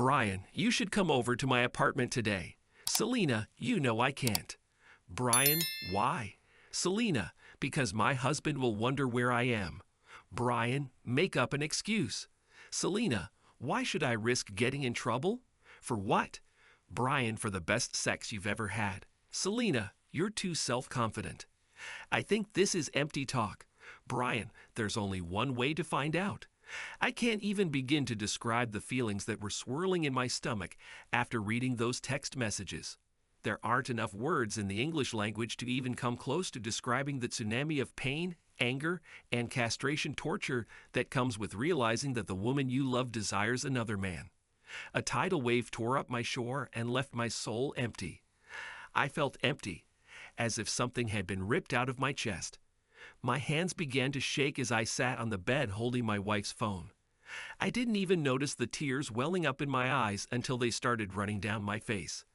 Brian, you should come over to my apartment today. Selena, you know I can't. Brian, why? Selena, because my husband will wonder where I am. Brian, make up an excuse. Selena, why should I risk getting in trouble? For what? Brian, for the best sex you've ever had. Selena, you're too self-confident. I think this is empty talk. Brian, there's only one way to find out. I can't even begin to describe the feelings that were swirling in my stomach after reading those text messages. There aren't enough words in the English language to even come close to describing the tsunami of pain, anger, and castration torture that comes with realizing that the woman you love desires another man. A tidal wave tore up my shore and left my soul empty. I felt empty, as if something had been ripped out of my chest. My hands began to shake as I sat on the bed holding my wife's phone. I didn't even notice the tears welling up in my eyes until they started running down my face.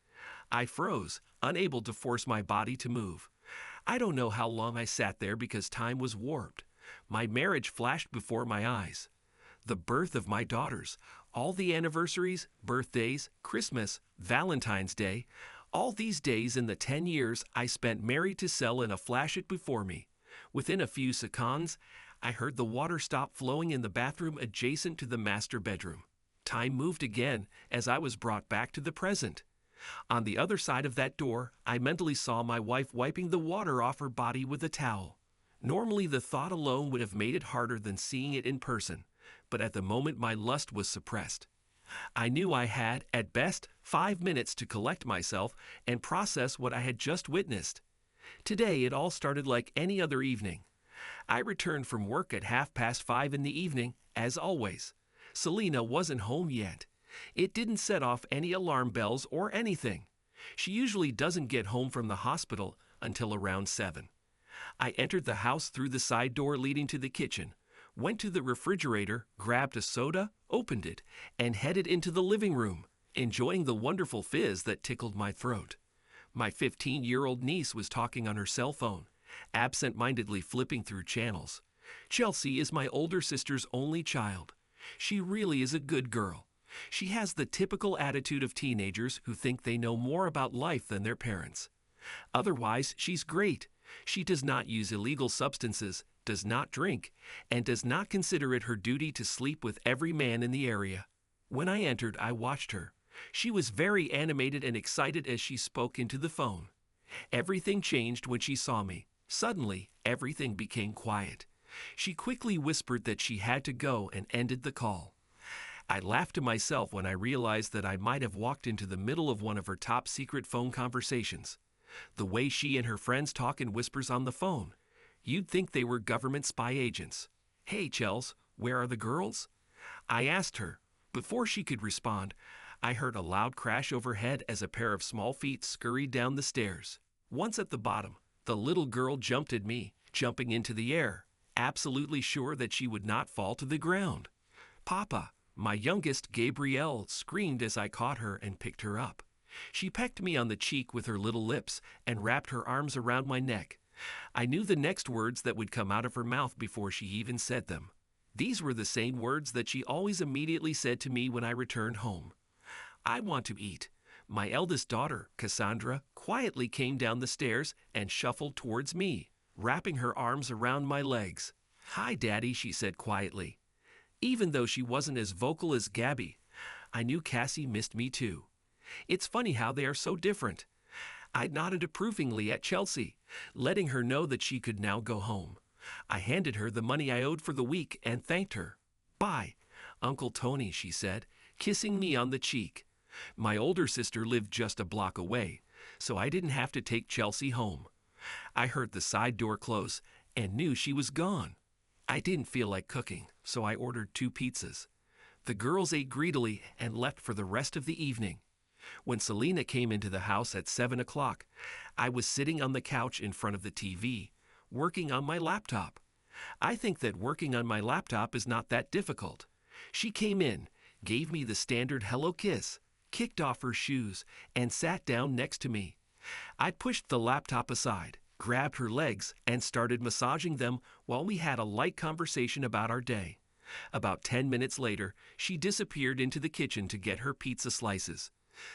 I froze, unable to force my body to move. I don't know how long I sat there because time was warped. My marriage flashed before my eyes. The birth of my daughters, all the anniversaries, birthdays, Christmas, Valentine's Day, all these days in the 10 years I spent married to Selena flash it before me. Within a few seconds, I heard the water stop flowing in the bathroom adjacent to the master bedroom. Time moved again as I was brought back to the present. On the other side of that door, I mentally saw my wife wiping the water off her body with a towel. Normally, the thought alone would have made it harder than seeing it in person, but at the moment my lust was suppressed. I knew I had, at best, 5 minutes to collect myself and process what I had just witnessed. Today, it all started like any other evening. I returned from work at 5:30 in the evening, as always. Selena wasn't home yet. It didn't set off any alarm bells or anything. She usually doesn't get home from the hospital until around 7. I entered the house through the side door leading to the kitchen, went to the refrigerator, grabbed a soda, opened it, and headed into the living room, enjoying the wonderful fizz that tickled my throat. My 15-year-old niece was talking on her cell phone, absent-mindedly flipping through channels. Chelsea is my older sister's only child. She really is a good girl. She has the typical attitude of teenagers who think they know more about life than their parents. Otherwise, she's great. She does not use illegal substances, does not drink, and does not consider it her duty to sleep with every man in the area. When I entered, I watched her. She was very animated and excited as she spoke into the phone. Everything changed when she saw me. Suddenly, everything became quiet. She quickly whispered that she had to go and ended the call. I laughed to myself when I realized that I might have walked into the middle of one of her top-secret phone conversations. The way she and her friends talk in whispers on the phone. You'd think they were government spy agents. "Hey, Chels, where are the girls?" I asked her. Before she could respond, I heard a loud crash overhead as a pair of small feet scurried down the stairs. Once at the bottom, the little girl jumped at me, jumping into the air, absolutely sure that she would not fall to the ground. "Papa!" My youngest, Gabrielle, screamed as I caught her and picked her up. She pecked me on the cheek with her little lips and wrapped her arms around my neck. I knew the next words that would come out of her mouth before she even said them. These were the same words that she always immediately said to me when I returned home. "I want to eat." My eldest daughter, Cassandra, quietly came down the stairs and shuffled towards me, wrapping her arms around my legs. "Hi, Daddy," she said quietly. Even though she wasn't as vocal as Gabby, I knew Cassie missed me too. It's funny how they are so different. I nodded approvingly at Chelsea, letting her know that she could now go home. I handed her the money I owed for the week and thanked her. "Bye, Uncle Tony," she said, kissing me on the cheek. My older sister lived just a block away, so I didn't have to take Chelsea home. I heard the side door close and knew she was gone. I didn't feel like cooking, so I ordered 2 pizzas. The girls ate greedily and left for the rest of the evening. When Selena came into the house at 7 o'clock, I was sitting on the couch in front of the TV, working on my laptop. I think that working on my laptop is not that difficult. She came in, gave me the standard hello kiss, kicked off her shoes, and sat down next to me. I pushed the laptop aside, grabbed her legs, and started massaging them while we had a light conversation about our day. About 10 minutes later, she disappeared into the kitchen to get her pizza slices.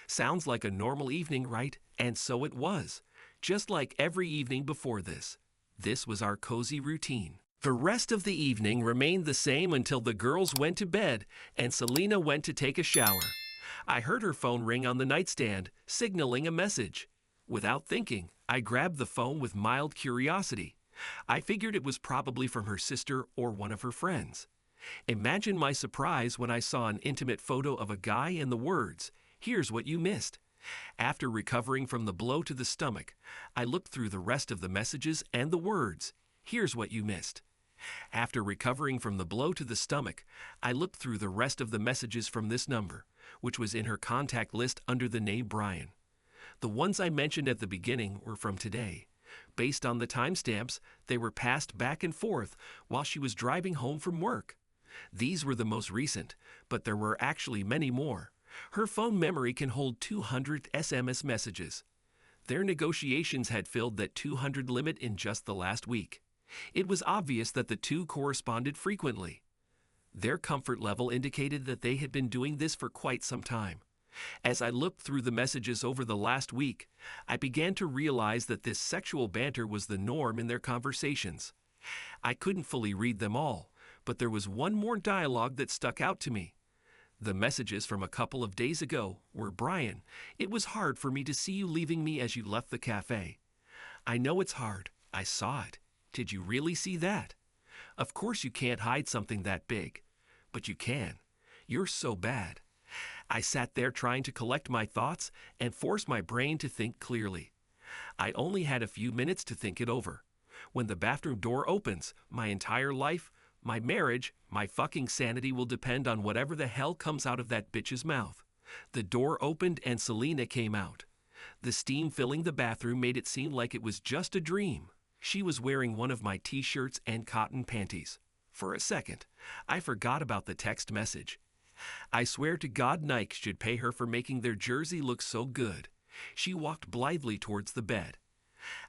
Sounds like a normal evening, right? And so it was. Just like every evening before this. This was our cozy routine. The rest of the evening remained the same until the girls went to bed and Selena went to take a shower. I heard her phone ring on the nightstand, signaling a message. Without thinking, I grabbed the phone with mild curiosity. I figured it was probably from her sister or one of her friends. Imagine my surprise when I saw an intimate photo of a guy and the words, "Here's what you missed." After recovering from the blow to the stomach, I looked through the rest of the messages and the words, "Here's what you missed." After recovering from the blow to the stomach, I looked through the rest of the messages from this number, which was in her contact list under the name Brian. The ones I mentioned at the beginning were from today. Based on the timestamps, they were passed back and forth while she was driving home from work. These were the most recent, but there were actually many more. Her phone memory can hold 200 SMS messages. Their negotiations had filled that 200 limit in just the last week. It was obvious that the two corresponded frequently. Their comfort level indicated that they had been doing this for quite some time. As I looked through the messages over the last week, I began to realize that this sexual banter was the norm in their conversations. I couldn't fully read them all, but there was one more dialogue that stuck out to me. The messages from a couple of days ago were, "Brian, it was hard for me to see you leaving me as you left the cafe. I know it's hard. I saw it. Did you really see that? Of course you can't hide something that big. But you can. You're so bad." I sat there trying to collect my thoughts and force my brain to think clearly. I only had a few minutes to think it over. When the bathroom door opens, my entire life, my marriage, my fucking sanity will depend on whatever the hell comes out of that bitch's mouth. The door opened and Selena came out. The steam filling the bathroom made it seem like it was just a dream. She was wearing one of my t-shirts and cotton panties. For a second, I forgot about the text message. I swear to God Nike should pay her for making their jersey look so good. She walked blithely towards the bed.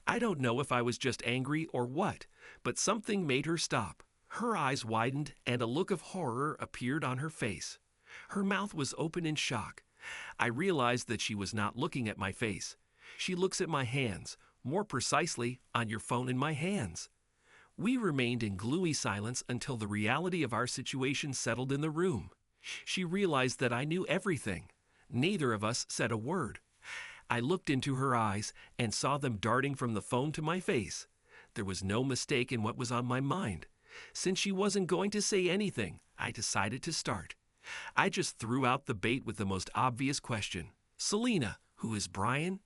I don't know if I was just angry or what, but something made her stop. Her eyes widened and a look of horror appeared on her face. Her mouth was open in shock. I realized that she was not looking at my face. She looks at my hands, more precisely, on your phone in my hands. We remained in gloomy silence until the reality of our situation settled in the room. She realized that I knew everything. Neither of us said a word. I looked into her eyes and saw them darting from the phone to my face. There was no mistake in what was on my mind. Since she wasn't going to say anything, I decided to start. I just threw out the bait with the most obvious question. "Selena, who is Brian?"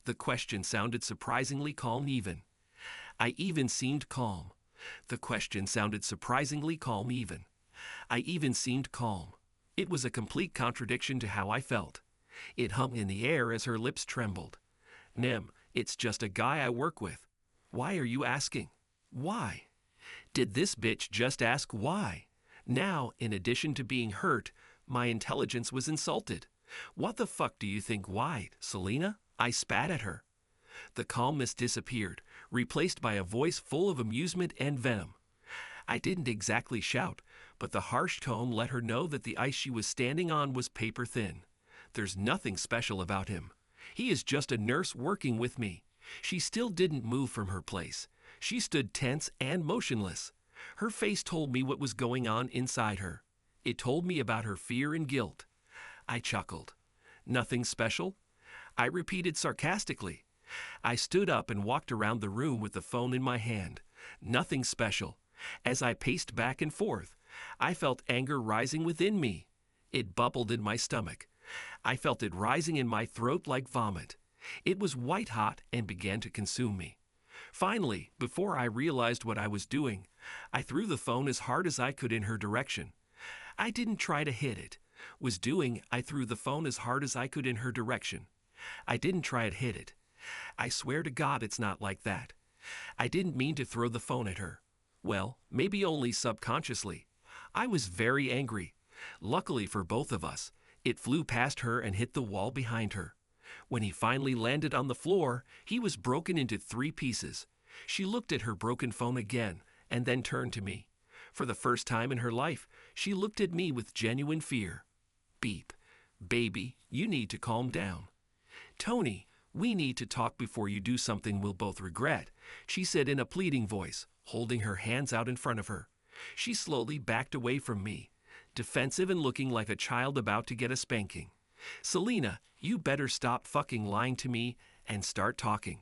The question sounded surprisingly calm even. I even seemed calm. The question sounded surprisingly calm even. I even seemed calm. It was a complete contradiction to how I felt. It hung in the air as her lips trembled. "Nem, it's just a guy I work with." "Why are you asking?" "Why?" Did this bitch just ask why? Now, in addition to being hurt, my intelligence was insulted. "What the fuck do you think why, Selena?" I spat at her. The calmness disappeared, replaced by a voice full of amusement and venom. I didn't exactly shout, but the harsh tone let her know that the ice she was standing on was paper thin. There's nothing special about him. He is just a nurse working with me. She still didn't move from her place. She stood tense and motionless. Her face told me what was going on inside her. It told me about her fear and guilt. I chuckled. "Nothing special?" I repeated sarcastically. I stood up and walked around the room with the phone in my hand. "Nothing special." As I paced back and forth, I felt anger rising within me. It bubbled in my stomach. I felt it rising in my throat like vomit. It was white hot and began to consume me. Finally, before I realized what I was doing, I threw the phone as hard as I could in her direction. I didn't try to hit it. I threw the phone as hard as I could in her direction. I didn't try to hit it. I swear to God it's not like that. I didn't mean to throw the phone at her. Well, maybe only subconsciously. I was very angry. Luckily for both of us, it flew past her and hit the wall behind her. When he finally landed on the floor, he was broken into 3 pieces. She looked at her broken phone again and then turned to me. For the first time in her life, she looked at me with genuine fear. Beep. Baby, you need to calm down. Tony, we need to talk before you do something we'll both regret, she said in a pleading voice, holding her hands out in front of her. She slowly backed away from me, defensive and looking like a child about to get a spanking. Selena, you better stop fucking lying to me and start talking.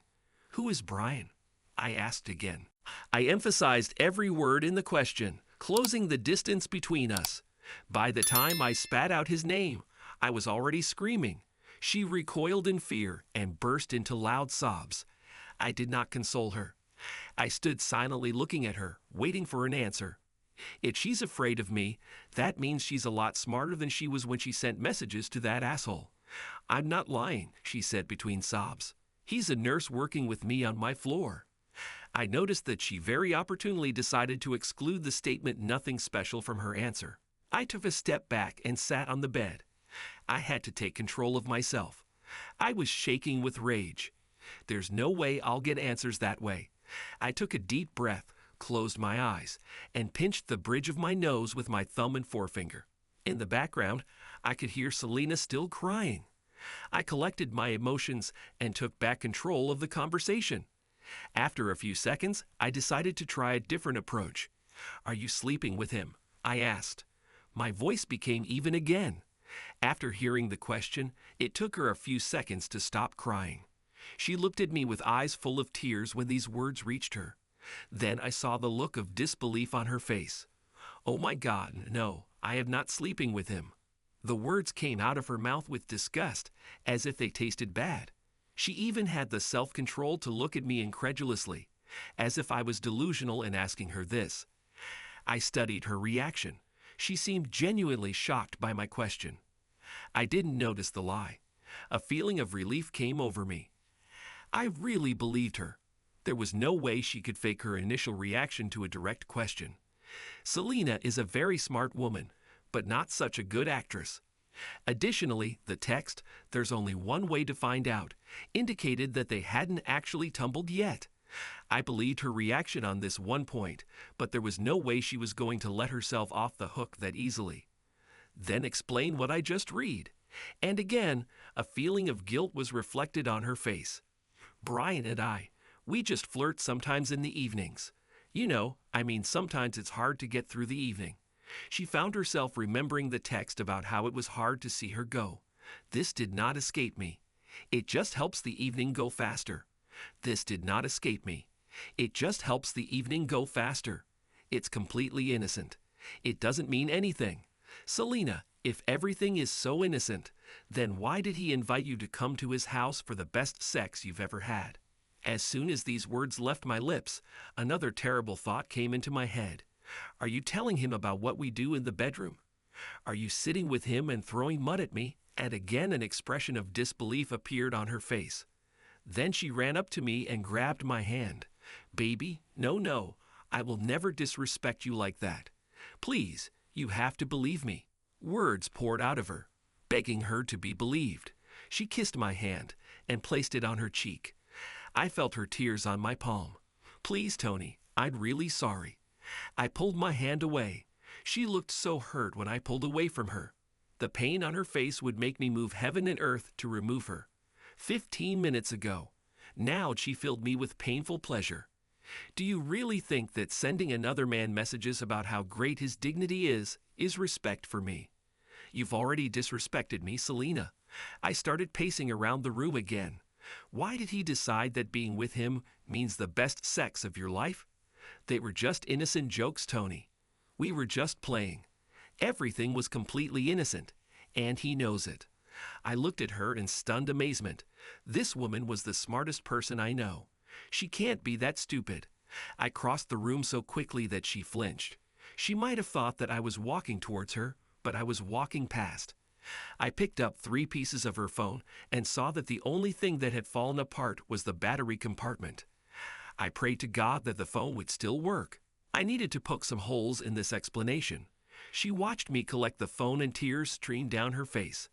Who is Brian? I asked again. I emphasized every word in the question, closing the distance between us. By the time I spat out his name, I was already screaming. She recoiled in fear and burst into loud sobs. I did not console her. I stood silently looking at her, waiting for an answer. If she's afraid of me, that means she's a lot smarter than she was when she sent messages to that asshole. I'm not lying, she said between sobs. He's a nurse working with me on my floor. I noticed that she very opportunely decided to exclude the statement nothing special from her answer. I took a step back and sat on the bed. I had to take control of myself. I was shaking with rage. There's no way I'll get answers that way. I took a deep breath, closed my eyes, and pinched the bridge of my nose with my thumb and forefinger. In the background, I could hear Selena still crying. I collected my emotions and took back control of the conversation. After a few seconds, I decided to try a different approach. Are you sleeping with him? I asked. My voice became even again. After hearing the question, it took her a few seconds to stop crying. She looked at me with eyes full of tears when these words reached her. Then I saw the look of disbelief on her face. Oh my God, no, I am not sleeping with him. The words came out of her mouth with disgust, as if they tasted bad. She even had the self-control to look at me incredulously, as if I was delusional in asking her this. I studied her reaction. She seemed genuinely shocked by my question. I didn't notice the lie. A feeling of relief came over me. I really believed her. There was no way she could fake her initial reaction to a direct question. Selena is a very smart woman, but not such a good actress. Additionally, the text, "There's only one way to find out," indicated that they hadn't actually tumbled yet. I believed her reaction on this one point, but there was no way she was going to let herself off the hook that easily. Then explain what I just read. And again, a feeling of guilt was reflected on her face. Brian and I, we just flirt sometimes in the evenings. Sometimes it's hard to get through the evening. She found herself remembering the text about how it was hard to see her go. This did not escape me. It just helps the evening go faster. This did not escape me. It just helps the evening go faster. It's completely innocent. It doesn't mean anything. Selena, if everything is so innocent, then why did he invite you to come to his house for the best sex you've ever had? As soon as these words left my lips, another terrible thought came into my head. Are you telling him about what we do in the bedroom? Are you sitting with him and throwing mud at me? And again an expression of disbelief appeared on her face. Then she ran up to me and grabbed my hand. Baby, no, I will never disrespect you like that. Please, you have to believe me. Words poured out of her, begging her to be believed. She kissed my hand and placed it on her cheek. I felt her tears on my palm. Please, Tony, I'm really sorry. I pulled my hand away. She looked so hurt when I pulled away from her. The pain on her face would make me move heaven and earth to remove her. 15 minutes ago. Now she filled me with painful pleasure. Do you really think that sending another man messages about how great his dignity is respect for me? You've already disrespected me, Selena. I started pacing around the room again. Why did he decide that being with him means the best sex of your life? They were just innocent jokes, Tony. We were just playing. Everything was completely innocent, and he knows it. I looked at her in stunned amazement. This woman was the smartest person I know. She can't be that stupid. I crossed the room so quickly that she flinched. She might have thought that I was walking towards her, but I was walking past. I picked up 3 pieces of her phone and saw that the only thing that had fallen apart was the battery compartment. I prayed to God that the phone would still work. I needed to poke some holes in this explanation. She watched me collect the phone and tears streamed down her face.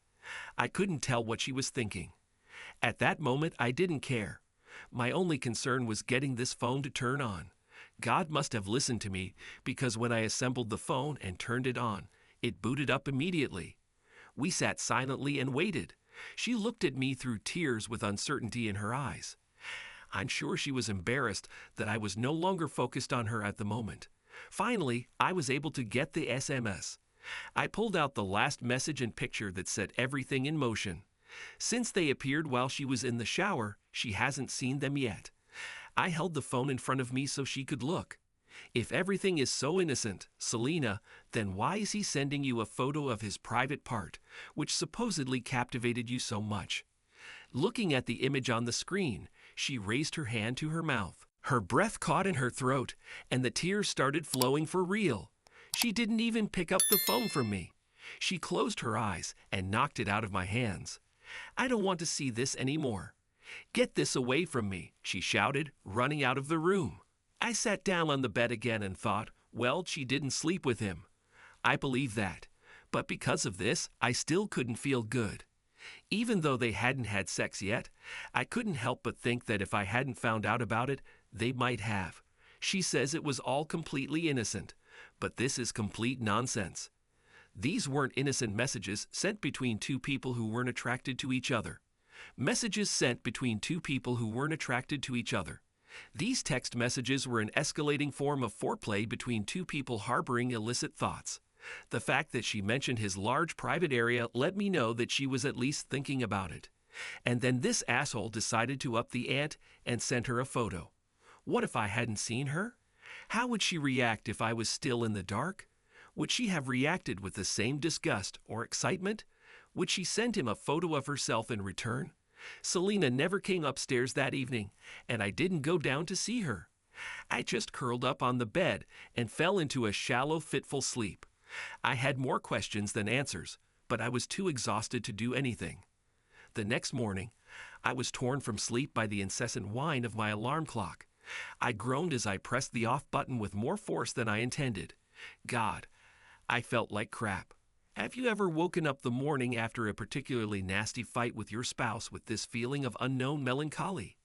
I couldn't tell what she was thinking. At that moment, I didn't care. My only concern was getting this phone to turn on. God must have listened to me because when I assembled the phone and turned it on, it booted up immediately. We sat silently and waited. She looked at me through tears with uncertainty in her eyes. I'm sure she was embarrassed that I was no longer focused on her at the moment. Finally, I was able to get the SMS. I pulled out the last message and picture that set everything in motion. Since they appeared while she was in the shower, she hasn't seen them yet. I held the phone in front of me so she could look. If everything is so innocent, Selena, then why is he sending you a photo of his private part, which supposedly captivated you so much? Looking at the image on the screen, she raised her hand to her mouth. Her breath caught in her throat, and the tears started flowing for real. She didn't even pick up the phone from me. She closed her eyes and knocked it out of my hands. I don't want to see this anymore. Get this away from me, she shouted, running out of the room. I sat down on the bed again and thought, well, she didn't sleep with him. I believe that. But because of this, I still couldn't feel good. Even though they hadn't had sex yet, I couldn't help but think that if I hadn't found out about it, they might have. She says it was all completely innocent, but this is complete nonsense. These weren't innocent messages sent between two people who weren't attracted to each other. Messages sent between two people who weren't attracted to each other. These text messages were an escalating form of foreplay between two people harboring illicit thoughts. The fact that she mentioned his large private area let me know that she was at least thinking about it. And then this asshole decided to up the ante and sent her a photo. What if I hadn't seen her? How would she react if I was still in the dark? Would she have reacted with the same disgust or excitement? Would she send him a photo of herself in return? Selena never came upstairs that evening, and I didn't go down to see her. I just curled up on the bed and fell into a shallow, fitful sleep. I had more questions than answers, but I was too exhausted to do anything. The next morning, I was torn from sleep by the incessant whine of my alarm clock. I groaned as I pressed the off button with more force than I intended. God, I felt like crap. Have you ever woken up the morning after a particularly nasty fight with your spouse with this feeling of unknown melancholy?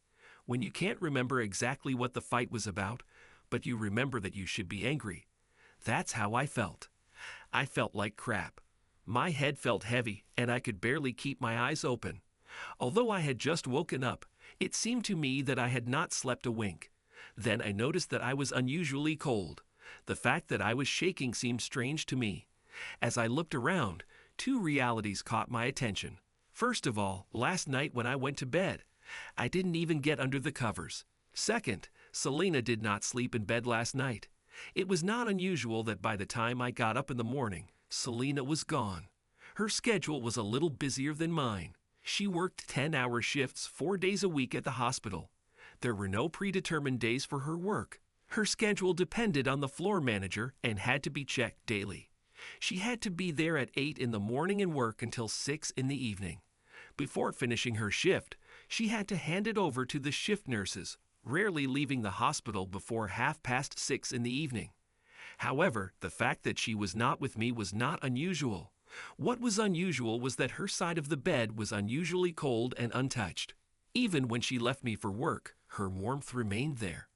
When you can't remember exactly what the fight was about, but you remember that you should be angry. That's how I felt. I felt like crap. My head felt heavy, and I could barely keep my eyes open. Although I had just woken up, it seemed to me that I had not slept a wink. Then I noticed that I was unusually cold. The fact that I was shaking seemed strange to me. As I looked around, two realities caught my attention. First of all, last night when I went to bed, I didn't even get under the covers. Second, Selena did not sleep in bed last night. It was not unusual that by the time I got up in the morning, Selena was gone. Her schedule was a little busier than mine. She worked 10-hour shifts 4 days a week at the hospital. There were no predetermined days for her work. Her schedule depended on the floor manager and had to be checked daily. She had to be there at 8 in the morning and work until 6 in the evening. Before finishing her shift, she had to hand it over to the shift nurses, rarely leaving the hospital before 6:30 in the evening. However, the fact that she was not with me was not unusual. What was unusual was that her side of the bed was unusually cold and untouched. Even when she left me for work, her warmth remained there.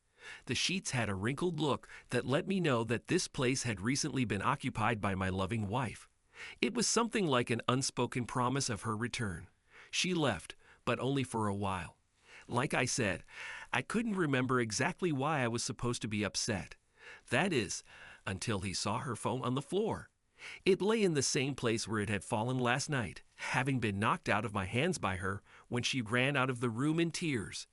The sheets had a wrinkled look that let me know that this place had recently been occupied by my loving wife. It was something like an unspoken promise of her return. She left, but only for a while. Like I said, I couldn't remember exactly why I was supposed to be upset. That is, until he saw her phone on the floor. It lay in the same place where it had fallen last night, having been knocked out of my hands by her when she ran out of the room in tears.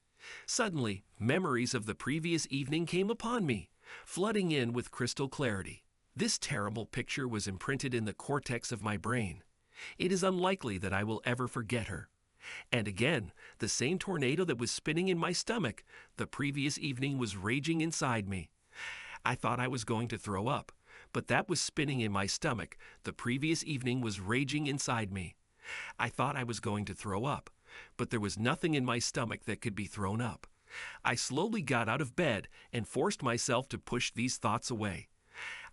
Suddenly, memories of the previous evening came upon me, flooding in with crystal clarity. This terrible picture was imprinted in the cortex of my brain. It is unlikely that I will ever forget her. And again, the same tornado that was spinning in my stomach the previous evening was raging inside me. I thought I was going to throw up, but that was spinning in my stomach the previous evening was raging inside me. I thought I was going to throw up, but there was nothing in my stomach that could be thrown up. I slowly got out of bed and forced myself to push these thoughts away.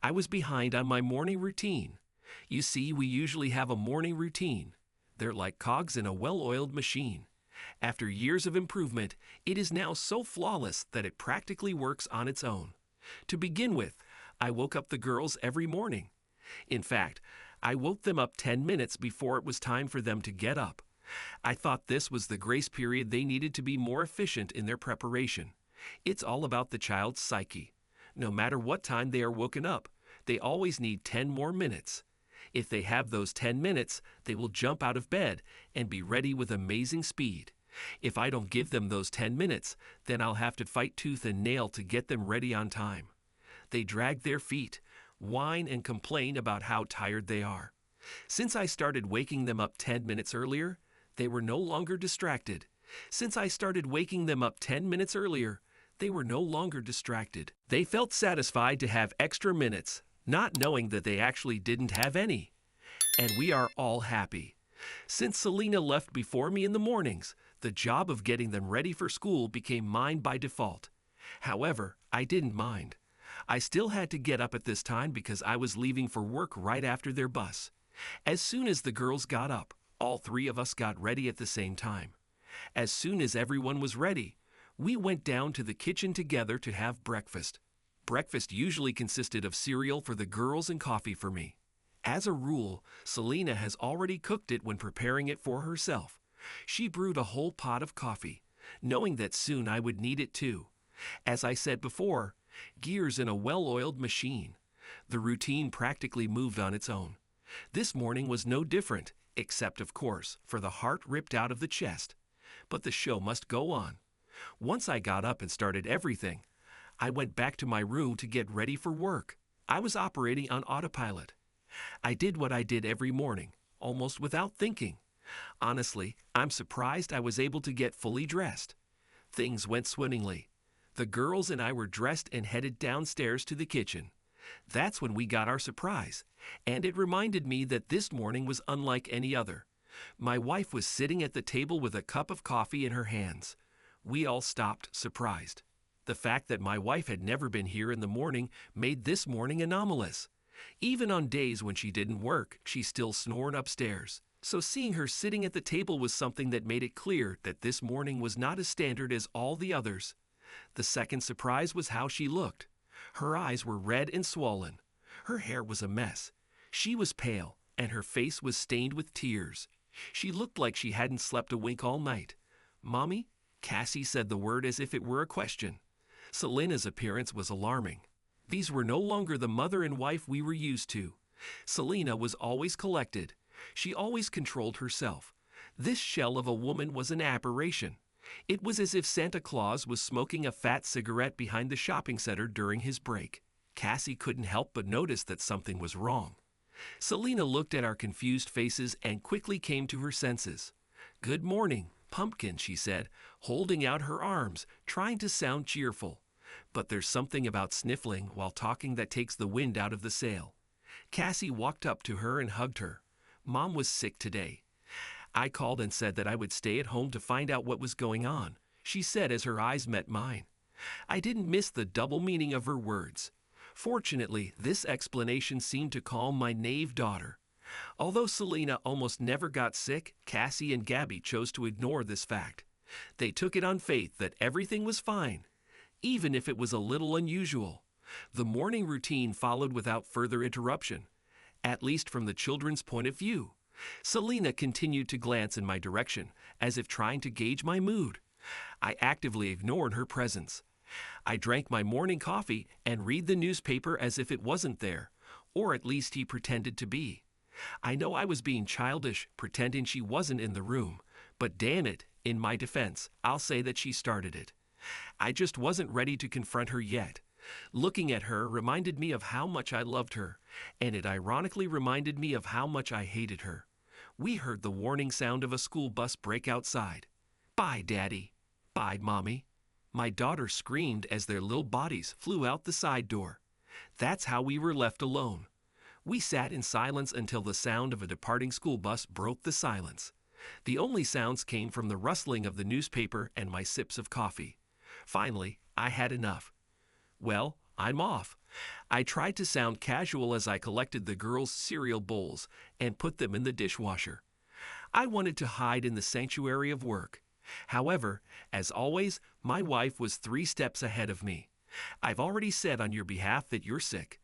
I was behind on my morning routine. You see, we usually have a morning routine. They're like cogs in a well-oiled machine. After years of improvement, it is now so flawless that it practically works on its own. To begin with, I woke up the girls every morning. In fact, I woke them up 10 minutes before it was time for them to get up. I thought this was the grace period they needed to be more efficient in their preparation. It's all about the child's psyche. No matter what time they are woken up, they always need 10 more minutes. If they have those 10 minutes, they will jump out of bed and be ready with amazing speed. If I don't give them those 10 minutes, then I'll have to fight tooth and nail to get them ready on time. They drag their feet, whine and complain about how tired they are. Since I started waking them up 10 minutes earlier, they were no longer distracted. Since I started waking them up 10 minutes earlier, they were no longer distracted. They felt satisfied to have extra minutes, not knowing that they actually didn't have any. And we are all happy. Since Selena left before me in the mornings, the job of getting them ready for school became mine by default. However, I didn't mind. I still had to get up at this time because I was leaving for work right after their bus. As soon as the girls got up, all three of us got ready at the same time. As soon as everyone was ready, we went down to the kitchen together to have breakfast. Breakfast usually consisted of cereal for the girls and coffee for me. As a rule, Selena has already cooked it when preparing it for herself. She brewed a whole pot of coffee, knowing that soon I would need it too. As I said before, gears in a well-oiled machine. The routine practically moved on its own. This morning was no different, except, of course, for the heart ripped out of the chest. But the show must go on. Once I got up and started everything, I went back to my room to get ready for work. I was operating on autopilot. I did what I did every morning, almost without thinking. Honestly, I'm surprised I was able to get fully dressed. Things went swimmingly. The girls and I were dressed and headed downstairs to the kitchen. That's when we got our surprise, and it reminded me that this morning was unlike any other. My wife was sitting at the table with a cup of coffee in her hands. We all stopped, surprised. The fact that my wife had never been here in the morning made this morning anomalous. Even on days when she didn't work, she still snored upstairs. So seeing her sitting at the table was something that made it clear that this morning was not as standard as all the others. The second surprise was how she looked. Her eyes were red and swollen. Her hair was a mess. She was pale, and her face was stained with tears. She looked like she hadn't slept a wink all night. "Mommy?" Cassie said the word as if it were a question. Selena's appearance was alarming. These were no longer the mother and wife we were used to. Selena was always collected. She always controlled herself. This shell of a woman was an aberration. It was as if Santa Claus was smoking a fat cigarette behind the shopping center during his break. Cassie couldn't help but notice that something was wrong. Selena looked at our confused faces and quickly came to her senses. "Good morning, Pumpkin," she said, holding out her arms, trying to sound cheerful. But there's something about sniffling while talking that takes the wind out of the sail. Cassie walked up to her and hugged her. Mom was sick today. I called and said that I would stay at home to find out what was going on, she said as her eyes met mine. I didn't miss the double meaning of her words. Fortunately, this explanation seemed to calm my naive daughter. Although Selena almost never got sick, Cassie and Gabby chose to ignore this fact. They took it on faith that everything was fine, even if it was a little unusual. The morning routine followed without further interruption, at least from the children's point of view. Selena continued to glance in my direction, as if trying to gauge my mood. I actively ignored her presence. I drank my morning coffee and read the newspaper as if it wasn't there, or at least he pretended to be. I know I was being childish, pretending she wasn't in the room, but damn it, in my defense, I'll say that she started it. I just wasn't ready to confront her yet. Looking at her reminded me of how much I loved her, and it ironically reminded me of how much I hated her. We heard the warning sound of a school bus brake outside. "Bye, Daddy. Bye, Mommy." My daughter screamed as their little bodies flew out the side door. That's how we were left alone. We sat in silence until the sound of a departing school bus broke the silence. The only sounds came from the rustling of the newspaper and my sips of coffee. Finally, I had enough. "Well, I'm off." I tried to sound casual as I collected the girls' cereal bowls and put them in the dishwasher. I wanted to hide in the sanctuary of work. However, as always, my wife was 3 steps ahead of me. I've already said on your behalf that you're sick.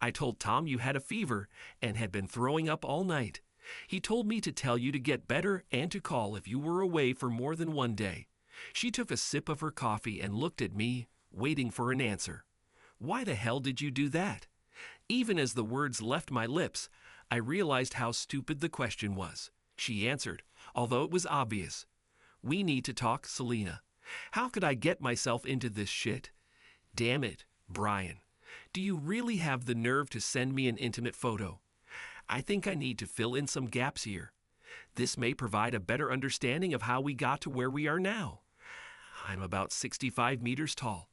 I told Tom you had a fever and had been throwing up all night. He told me to tell you to get better and to call if you were away for more than one day. She took a sip of her coffee and looked at me, waiting for an answer. Why the hell did you do that? Even as the words left my lips, I realized how stupid the question was. She answered, although it was obvious. We need to talk, Selena. How could I get myself into this shit? Damn it, Brian. Do you really have the nerve to send me an intimate photo? I think I need to fill in some gaps here. This may provide a better understanding of how we got to where we are now. I'm about 65 meters tall.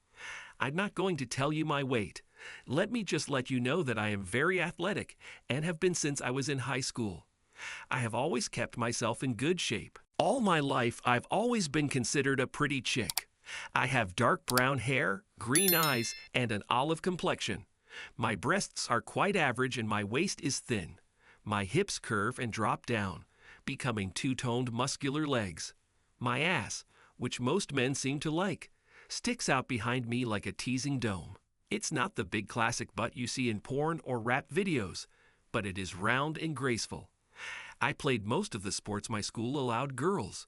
I'm not going to tell you my weight. Let me just let you know that I am very athletic and have been since I was in high school. I have always kept myself in good shape. All my life, I've always been considered a pretty chick. I have dark brown hair, green eyes, and an olive complexion. My breasts are quite average and my waist is thin. My hips curve and drop down, becoming two-toned muscular legs. My ass, which most men seem to like, sticks out behind me like a teasing dome. It's not the big classic butt you see in porn or rap videos, but it is round and graceful. I played most of the sports my school allowed girls.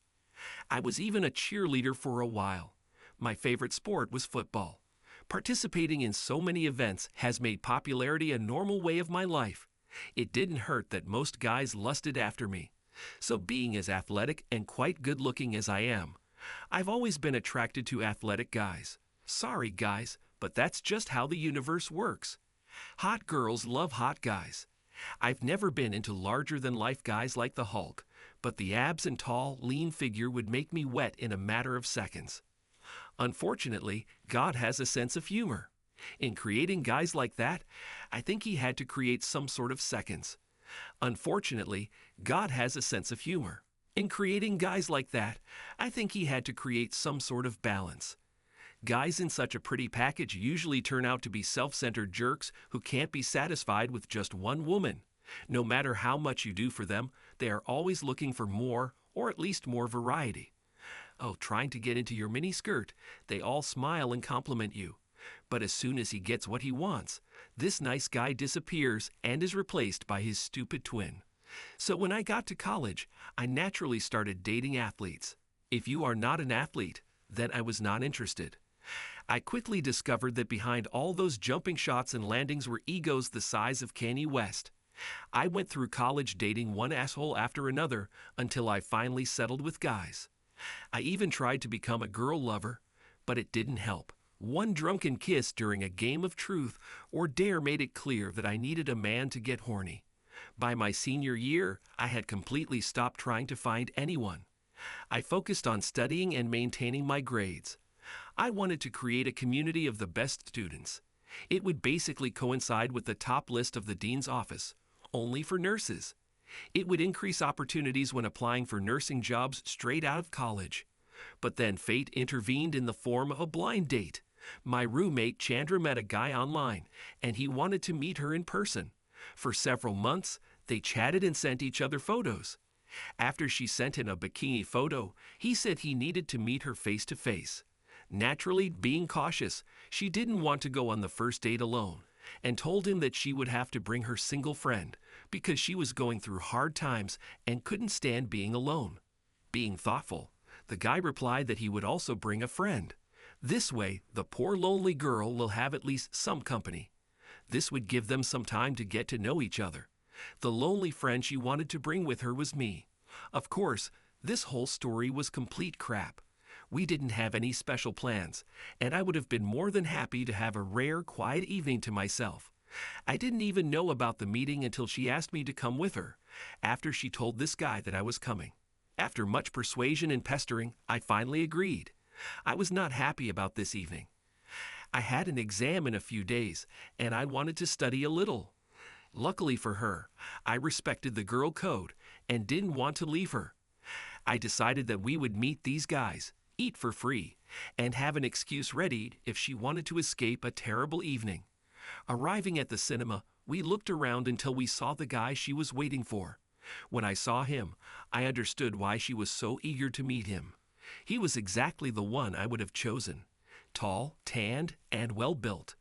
I was even a cheerleader for a while. My favorite sport was football. Participating in so many events has made popularity a normal way of my life. It didn't hurt that most guys lusted after me. So being as athletic and quite good-looking as I am, I've always been attracted to athletic guys. Sorry, guys, but that's just how the universe works. Hot girls love hot guys. I've never been into larger-than-life guys like the Hulk, but the abs and tall, lean figure would make me wet in a matter of seconds. Unfortunately, God has a sense of humor. In creating guys like that, I think he had to create some sort of seconds. Unfortunately, God has a sense of humor. In creating guys like that, I think he had to create some sort of balance. Guys in such a pretty package usually turn out to be self-centered jerks who can't be satisfied with just one woman. No matter how much you do for them, they are always looking for more, or at least more variety. Oh, trying to get into your mini skirt, they all smile and compliment you. But as soon as he gets what he wants, this nice guy disappears and is replaced by his stupid twin. So when I got to college, I naturally started dating athletes. If you are not an athlete, then I was not interested. I quickly discovered that behind all those jumping shots and landings were egos the size of Kanye West. I went through college dating one asshole after another until I finally settled with guys. I even tried to become a girl lover, but it didn't help. One drunken kiss during a game of truth or dare made it clear that I needed a man to get horny. By my senior year, I had completely stopped trying to find anyone. I focused on studying and maintaining my grades. I wanted to create a community of the best students. It would basically coincide with the top list of the dean's office, only for nurses. It would increase opportunities when applying for nursing jobs straight out of college. But then fate intervened in the form of a blind date. My roommate Chandra met a guy online, and he wanted to meet her in person. For several months, they chatted and sent each other photos. After she sent him a bikini photo, he said he needed to meet her face to face. Naturally, being cautious, she didn't want to go on the first date alone, and told him that she would have to bring her single friend because she was going through hard times and couldn't stand being alone. Being thoughtful, the guy replied that he would also bring a friend. This way, the poor lonely girl will have at least some company. This would give them some time to get to know each other. The lonely friend she wanted to bring with her was me. Of course, this whole story was complete crap. We didn't have any special plans, and I would have been more than happy to have a rare, quiet evening to myself. I didn't even know about the meeting until she asked me to come with her, after she told this guy that I was coming. After much persuasion and pestering, I finally agreed. I was not happy about this evening. I had an exam in a few days, and I wanted to study a little. Luckily for her, I respected the girl code and didn't want to leave her. I decided that we would meet these guys, eat for free, and have an excuse ready if she wanted to escape a terrible evening. Arriving at the cinema, we looked around until we saw the guy she was waiting for. When I saw him, I understood why she was so eager to meet him. He was exactly the one I would have chosen. tall, tanned, and well-built.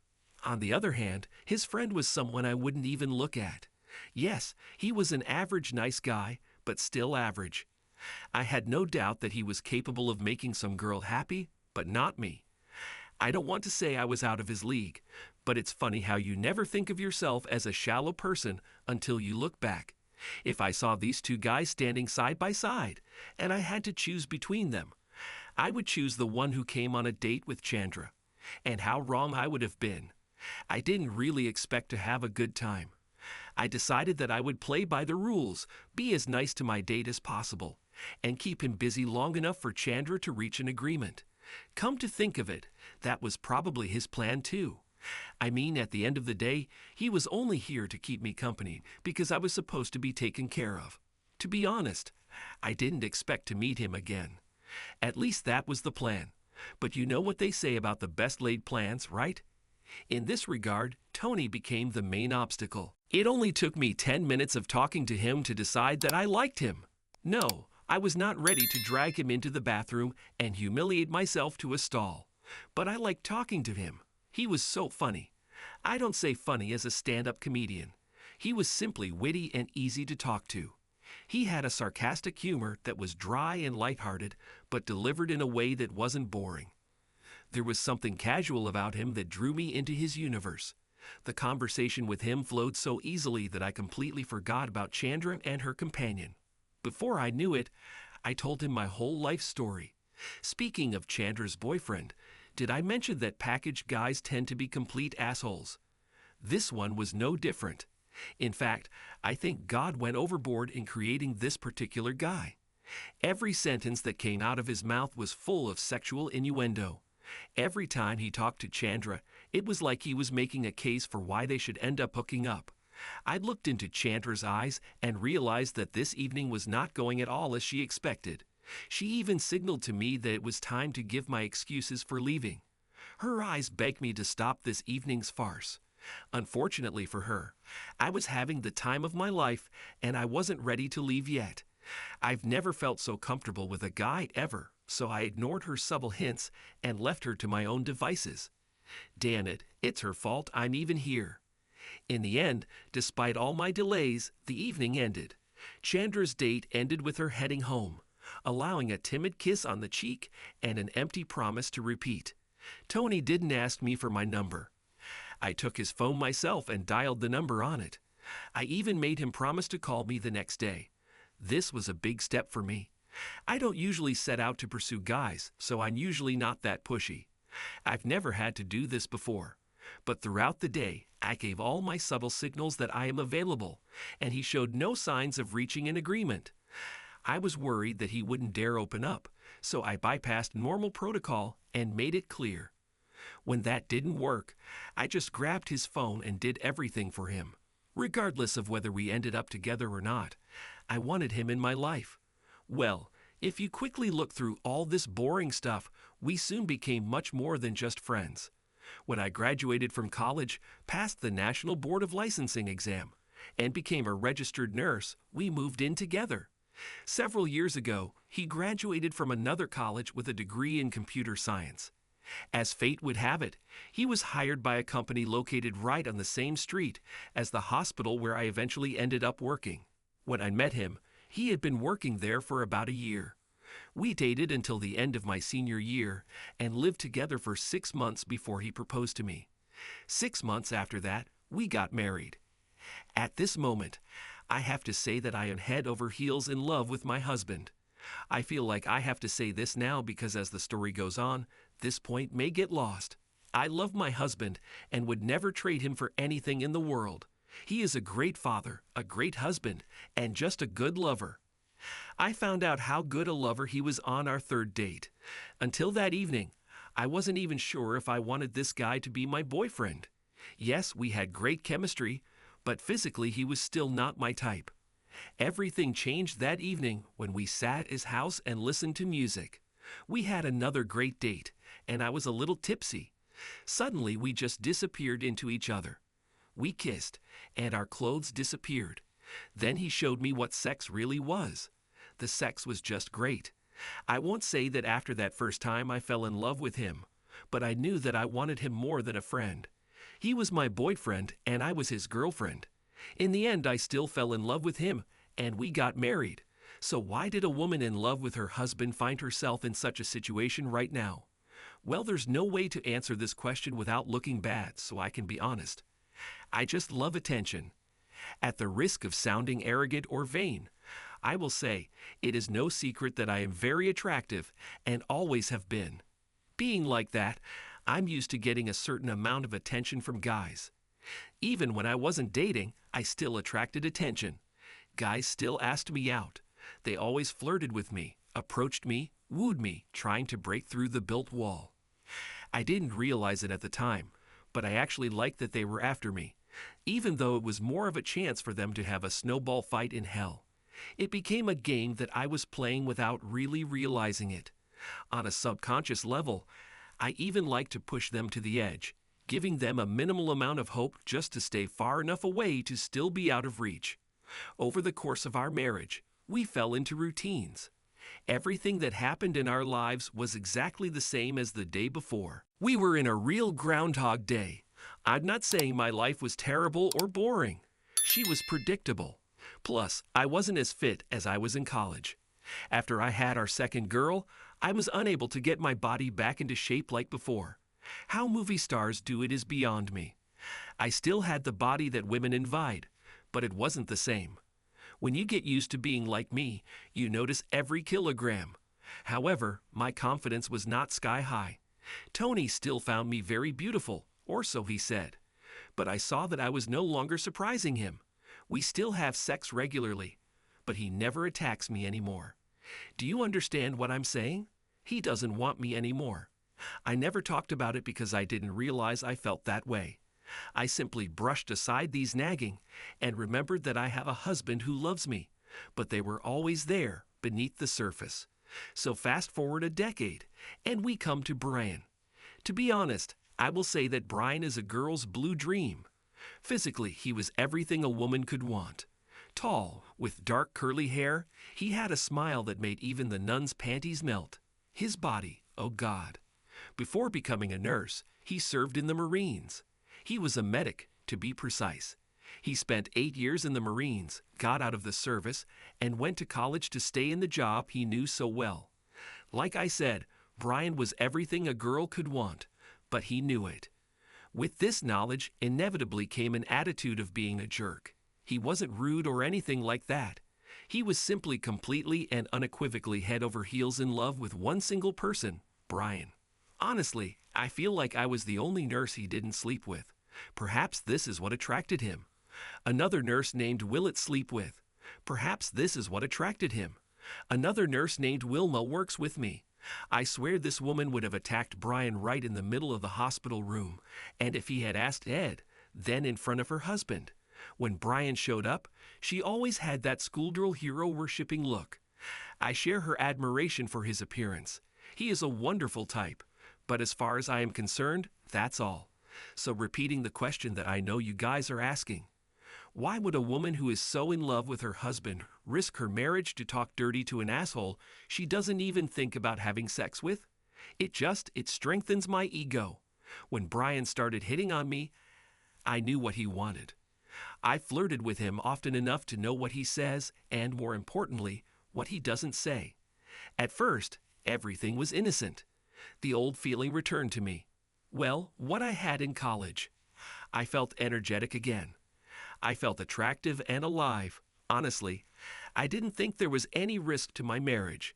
On the other hand, his friend was someone I wouldn't even look at. Yes, he was an average nice guy, but still average. I had no doubt that he was capable of making some girl happy, but not me. I don't want to say I was out of his league, but it's funny how you never think of yourself as a shallow person until you look back. If I saw these two guys standing side by side, and I had to choose between them, I would choose the one who came on a date with Chandra. And how wrong I would have been. I didn't really expect to have a good time. I decided that I would play by the rules, be as nice to my date as possible, and keep him busy long enough for Chandra to reach an agreement. Come to think of it, that was probably his plan too. I mean, at the end of the day, he was only here to keep me company because I was supposed to be taken care of. To be honest, I didn't expect to meet him again. At least that was the plan. But you know what they say about the best laid plans, right? In this regard, Tony became the main obstacle. It only took me 10 minutes of talking to him to decide that I liked him. No, I was not ready to drag him into the bathroom and humiliate myself to a stall. But I liked talking to him. He was so funny. I don't say funny as a stand-up comedian. He was simply witty and easy to talk to. He had a sarcastic humor that was dry and lighthearted, but delivered in a way that wasn't boring. There was something casual about him that drew me into his universe. The conversation with him flowed so easily that I completely forgot about Chandra and her companion. Before I knew it, I told him my whole life story. Speaking of Chandra's boyfriend, did I mention that package guys tend to be complete assholes? This one was no different. In fact, I think God went overboard in creating this particular guy. Every sentence that came out of his mouth was full of sexual innuendo. Every time he talked to Chandra, it was like he was making a case for why they should end up hooking up. I looked into Chandra's eyes and realized that this evening was not going at all as she expected. She even signaled to me that it was time to give my excuses for leaving. Her eyes begged me to stop this evening's farce. Unfortunately for her, I was having the time of my life and I wasn't ready to leave yet. I've never felt so comfortable with a guy ever, so I ignored her subtle hints and left her to my own devices. Damn it, it's her fault I'm even here. In the end, despite all my delays, the evening ended. Chandra's date ended with her heading home, allowing a timid kiss on the cheek and an empty promise to repeat. Tony didn't ask me for my number. I took his phone myself and dialed the number on it. I even made him promise to call me the next day. This was a big step for me. I don't usually set out to pursue guys, so I'm usually not that pushy. I've never had to do this before. But throughout the day, I gave all my subtle signals that I am available, and he showed no signs of reaching an agreement. I was worried that he wouldn't dare open up, so I bypassed normal protocol and made it clear. When that didn't work, I just grabbed his phone and did everything for him. Regardless of whether we ended up together or not, I wanted him in my life. Well, if you quickly look through all this boring stuff, we soon became much more than just friends. When I graduated from college, passed the National Board of Licensing exam, and became a registered nurse, we moved in together. Several years ago, he graduated from another college with a degree in computer science. As fate would have it, he was hired by a company located right on the same street as the hospital where I eventually ended up working. When I met him, he had been working there for about a year. We dated until the end of my senior year and lived together for 6 months before he proposed to me. 6 months after that, we got married. At this moment, I have to say that I am head over heels in love with my husband. I feel like I have to say this now because as the story goes on, this point may get lost. I love my husband and would never trade him for anything in the world. He is a great father, a great husband, and just a good lover. I found out how good a lover he was on our third date. Until that evening, I wasn't even sure if I wanted this guy to be my boyfriend. Yes, we had great chemistry, but physically he was still not my type. Everything changed that evening when we sat at his house and listened to music. We had another great date, and I was a little tipsy. Suddenly, we just disappeared into each other. We kissed, and our clothes disappeared. Then he showed me what sex really was. The sex was just great. I won't say that after that first time I fell in love with him, but I knew that I wanted him more than a friend. He was my boyfriend, and I was his girlfriend. In the end, I still fell in love with him, and we got married. So why did a woman in love with her husband find herself in such a situation right now? Well, there's no way to answer this question without looking bad, so I can be honest. I just love attention. At the risk of sounding arrogant or vain, I will say it is no secret that I am very attractive and always have been. Being like that, I'm used to getting a certain amount of attention from guys. Even when I wasn't dating, I still attracted attention. Guys still asked me out. They always flirted with me, approached me, wooed me, trying to break through the built wall. I didn't realize it at the time, but I actually liked that they were after me, even though it was more of a chance for them to have a snowball fight in hell. It became a game that I was playing without really realizing it. On a subconscious level, I even liked to push them to the edge, giving them a minimal amount of hope just to stay far enough away to still be out of reach. Over the course of our marriage, we fell into routines. Everything that happened in our lives was exactly the same as the day before. We were in a real Groundhog Day. I'm not saying my life was terrible or boring. She was predictable. Plus, I wasn't as fit as I was in college. After I had our second girl, I was unable to get my body back into shape like before. How movie stars do it is beyond me. I still had the body that women envied, but it wasn't the same. When you get used to being like me, you notice every kilogram. However, my confidence was not sky high. Tony still found me very beautiful, or so he said. But I saw that I was no longer surprising him. We still have sex regularly, but he never attacks me anymore. Do you understand what I'm saying? He doesn't want me anymore. I never talked about it because I didn't realize I felt that way. I simply brushed aside these nagging and remembered that I have a husband who loves me, but they were always there beneath the surface. So fast forward a decade, and we come to Brian. To be honest, I will say that Brian is a girl's blue dream. Physically, he was everything a woman could want. Tall, with dark curly hair, he had a smile that made even the nun's panties melt. His body, oh God. Before becoming a nurse, he served in the Marines. He was a medic, to be precise. He spent 8 years in the Marines, got out of the service, and went to college to stay in the job he knew so well. Like I said, Brian was everything a girl could want, but he knew it. With this knowledge, inevitably came an attitude of being a jerk. He wasn't rude or anything like that. He was simply completely and unequivocally head over heels in love with one single person, Brian. Honestly, I feel like I was the only nurse he didn't sleep with. Perhaps this is what attracted him. Another nurse named Willett sleep with. Perhaps this is what attracted him. Another nurse named Wilma works with me. I swear this woman would have attacked Brian right in the middle of the hospital room, and if he had asked Ed, then in front of her husband. When Brian showed up, she always had that schoolgirl hero-worshipping look. I share her admiration for his appearance. He is a wonderful type, but as far as I am concerned, that's all. So repeating the question that I know you guys are asking, why would a woman who is so in love with her husband risk her marriage to talk dirty to an asshole she doesn't even think about having sex with? It strengthens my ego. When Brian started hitting on me, I knew what he wanted. I flirted with him often enough to know what he says and, more importantly, what he doesn't say. At first, everything was innocent. The old feeling returned to me. Well, what I had in college. I felt energetic again. I felt attractive and alive. Honestly, I didn't think there was any risk to my marriage.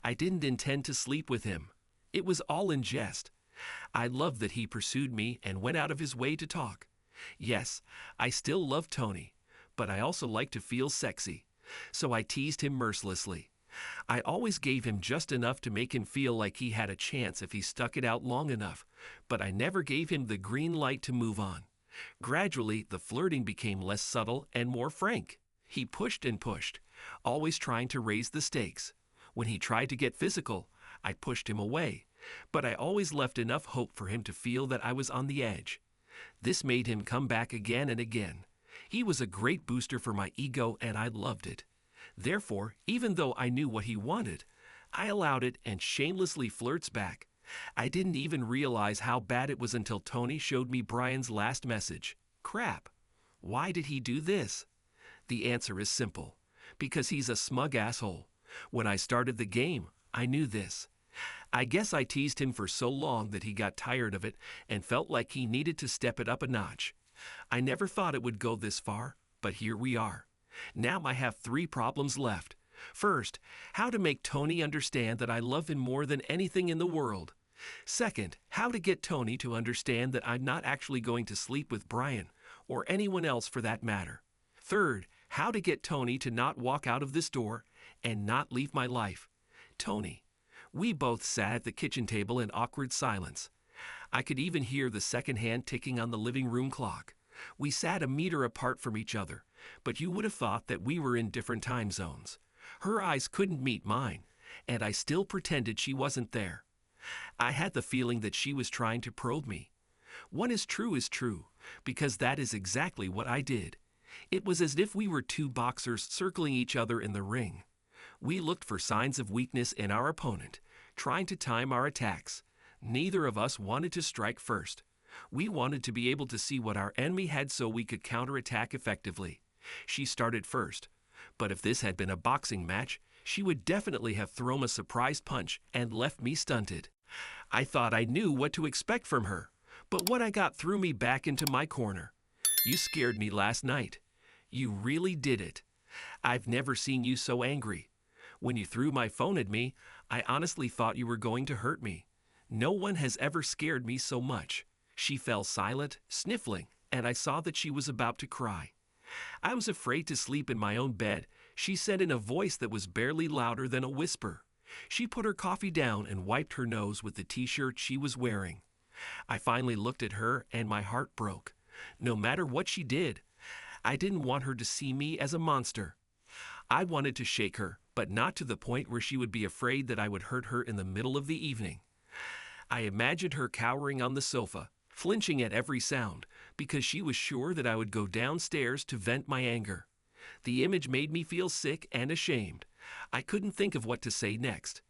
I didn't intend to sleep with him. It was all in jest. I loved that he pursued me and went out of his way to talk. Yes, I still love Tony, but I also like to feel sexy. So I teased him mercilessly. I always gave him just enough to make him feel like he had a chance if he stuck it out long enough, but I never gave him the green light to move on. Gradually, the flirting became less subtle and more frank. He pushed and pushed, always trying to raise the stakes. When he tried to get physical, I pushed him away, but I always left enough hope for him to feel that I was on the edge. This made him come back again and again. He was a great booster for my ego, and I loved it. Therefore, even though I knew what he wanted, I allowed it and shamelessly flirts back. I didn't even realize how bad it was until Tony showed me Brian's last message. Crap. Why did he do this? The answer is simple. Because he's a smug asshole. When I started the game, I knew this. I guess I teased him for so long that he got tired of it and felt like he needed to step it up a notch. I never thought it would go this far, but here we are. Now I have 3 problems left. First, how to make Tony understand that I love him more than anything in the world. Second, how to get Tony to understand that I'm not actually going to sleep with Brian, or anyone else for that matter. Third, how to get Tony to not walk out of this door and not leave my life. Tony. We both sat at the kitchen table in awkward silence. I could even hear the second hand ticking on the living room clock. We sat a meter apart from each other, but you would have thought that we were in different time zones. Her eyes couldn't meet mine, and I still pretended she wasn't there. I had the feeling that she was trying to probe me. What is true, because that is exactly what I did. It was as if we were 2 boxers circling each other in the ring. We looked for signs of weakness in our opponent, trying to time our attacks. Neither of us wanted to strike first. We wanted to be able to see what our enemy had so we could counterattack effectively. She started first, but if this had been a boxing match, she would definitely have thrown a surprise punch and left me stunted. I thought I knew what to expect from her, but what I got threw me back into my corner. You scared me last night. You really did it. I've never seen you so angry. When you threw my phone at me, I honestly thought you were going to hurt me. No one has ever scared me so much. She fell silent, sniffling, and I saw that she was about to cry. I was afraid to sleep in my own bed, she said in a voice that was barely louder than a whisper. She put her coffee down and wiped her nose with the t-shirt she was wearing. I finally looked at her and my heart broke. No matter what she did, I didn't want her to see me as a monster. I wanted to shake her, but not to the point where she would be afraid that I would hurt her in the middle of the evening. I imagined her cowering on the sofa, flinching at every sound, because she was sure that I would go downstairs to vent my anger. The image made me feel sick and ashamed. I couldn't think of what to say next.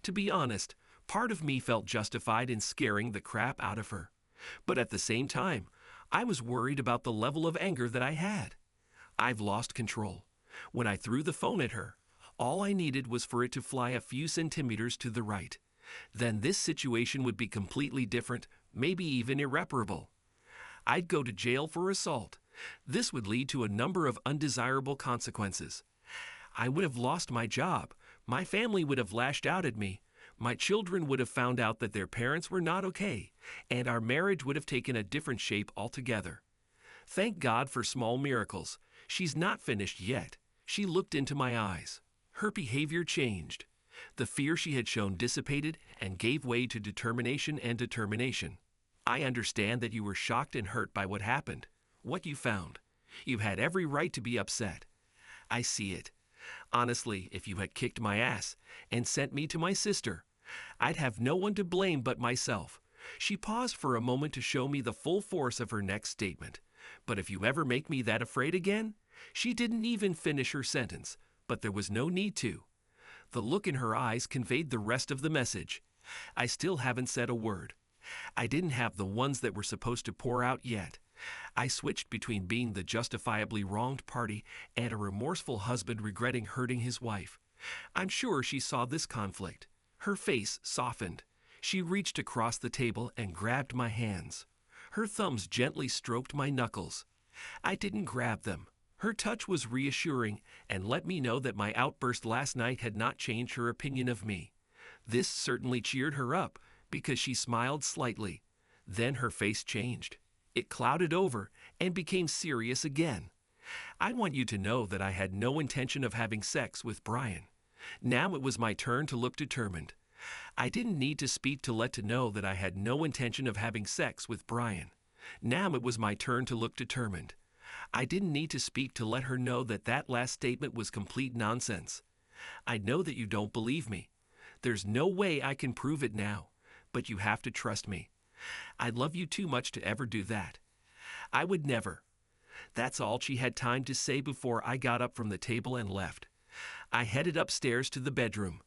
To be honest, part of me felt justified in scaring the crap out of her. But at the same time, I was worried about the level of anger that I had. I've lost control. When I threw the phone at her, all I needed was for it to fly a few centimeters to the right. Then this situation would be completely different, maybe even irreparable. I'd go to jail for assault. This would lead to a number of undesirable consequences. I would have lost my job. My family would have lashed out at me. My children would have found out that their parents were not okay, and our marriage would have taken a different shape altogether. Thank God for small miracles. She's not finished yet. She looked into my eyes. Her behavior changed. The fear she had shown dissipated and gave way to determination and determination. I understand that you were shocked and hurt by what happened, what you found. You had every right to be upset. I see it. Honestly, if you had kicked my ass and sent me to my sister, I'd have no one to blame but myself. She paused for a moment to show me the full force of her next statement. But if you ever make me that afraid again, she didn't even finish her sentence, but there was no need to. The look in her eyes conveyed the rest of the message. I still haven't said a word. I didn't have the ones that were supposed to pour out yet. I switched between being the justifiably wronged party and a remorseful husband regretting hurting his wife. I'm sure she saw this conflict. Her face softened. She reached across the table and grabbed my hands. Her thumbs gently stroked my knuckles. I didn't grab them. Her touch was reassuring and let me know that my outburst last night had not changed her opinion of me. This certainly cheered her up because she smiled slightly. Then her face changed. It clouded over and became serious again. I want you to know that I had no intention of having sex with Brian. Now it was my turn to look determined. I didn't need to speak to let to know that I had no intention of having sex with Brian. Now it was my turn to look determined. I didn't need to speak to let her know that that last statement was complete nonsense. I know that you don't believe me. There's no way I can prove it now, but you have to trust me. I love you too much to ever do that. I would never. That's all she had time to say before I got up from the table and left. I headed upstairs to the bedroom.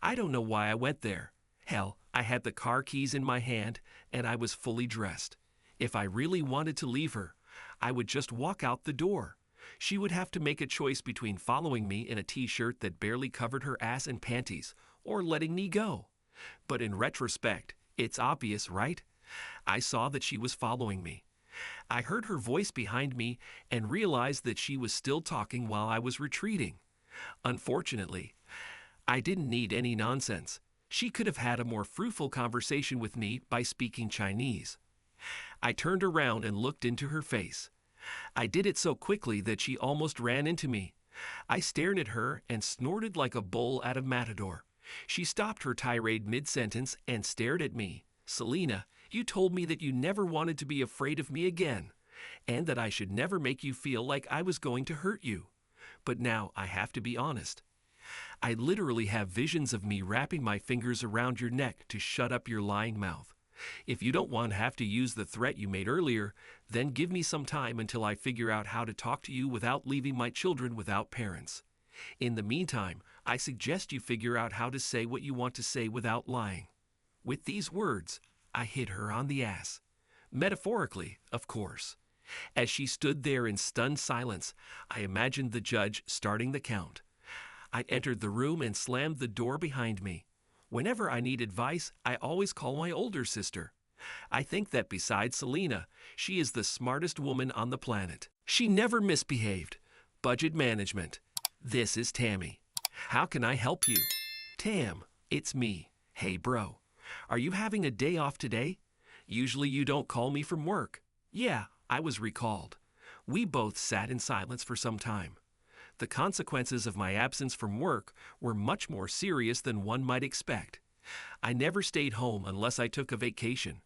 I don't know why I went there. Hell, I had the car keys in my hand and I was fully dressed. If I really wanted to leave her, I would just walk out the door. She would have to make a choice between following me in a t-shirt that barely covered her ass and panties or letting me go. But in retrospect, it's obvious, right? I saw that she was following me. I heard her voice behind me and realized that she was still talking while I was retreating. Unfortunately, I didn't need any nonsense. She could have had a more fruitful conversation with me by speaking Chinese. I turned around and looked into her face. I did it so quickly that she almost ran into me. I stared at her and snorted like a bull out of Matador. She stopped her tirade mid-sentence and stared at me. Selena, you told me that you never wanted to be afraid of me again, and that I should never make you feel like I was going to hurt you. But now I have to be honest. I literally have visions of me wrapping my fingers around your neck to shut up your lying mouth. If you don't want to have to use the threat you made earlier, then give me some time until I figure out how to talk to you without leaving my children without parents. In the meantime, I suggest you figure out how to say what you want to say without lying. With these words, I hit her on the ass. Metaphorically, of course. As she stood there in stunned silence, I imagined the judge starting the count. I entered the room and slammed the door behind me. Whenever I need advice, I always call my older sister. I think that besides Selena, she is the smartest woman on the planet. She never misbehaved. Budget management. This is Tammy. How can I help you? Tam, it's me. Hey bro, are you having a day off today? Usually you don't call me from work. Yeah, I was recalled. We both sat in silence for some time. The consequences of my absence from work were much more serious than one might expect. I never stayed home unless I took a vacation.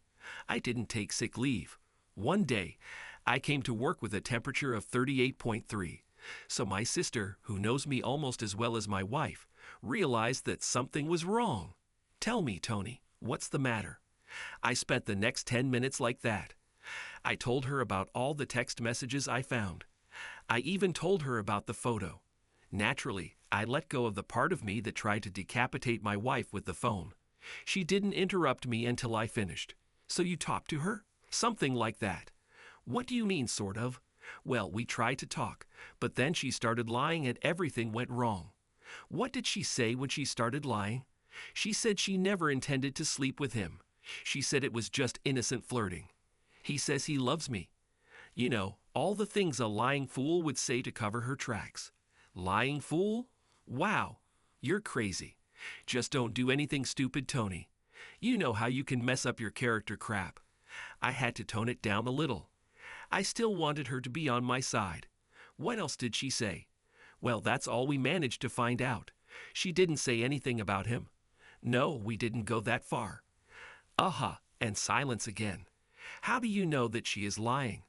I didn't take sick leave. One day, I came to work with a temperature of 38.3. So my sister, who knows me almost as well as my wife, realized that something was wrong. Tell me, Tony, what's the matter? I spent the next 10 minutes like that. I told her about all the text messages I found. I even told her about the photo. Naturally, I let go of the part of me that tried to decapitate my wife with the phone. She didn't interrupt me until I finished. So you talked to her? Something like that. What do you mean, sort of? Well, we tried to talk, but then she started lying and everything went wrong. What did she say when she started lying? She said she never intended to sleep with him. She said it was just innocent flirting. He says he loves me. You know, all the things a lying fool would say to cover her tracks. Lying fool? Wow, you're crazy. Just don't do anything stupid, Tony. You know how you can mess up your character crap. I had to tone it down a little. I still wanted her to be on my side. What else did she say? Well, that's all we managed to find out. She didn't say anything about him. No, we didn't go that far. And silence again. How do you know that she is lying?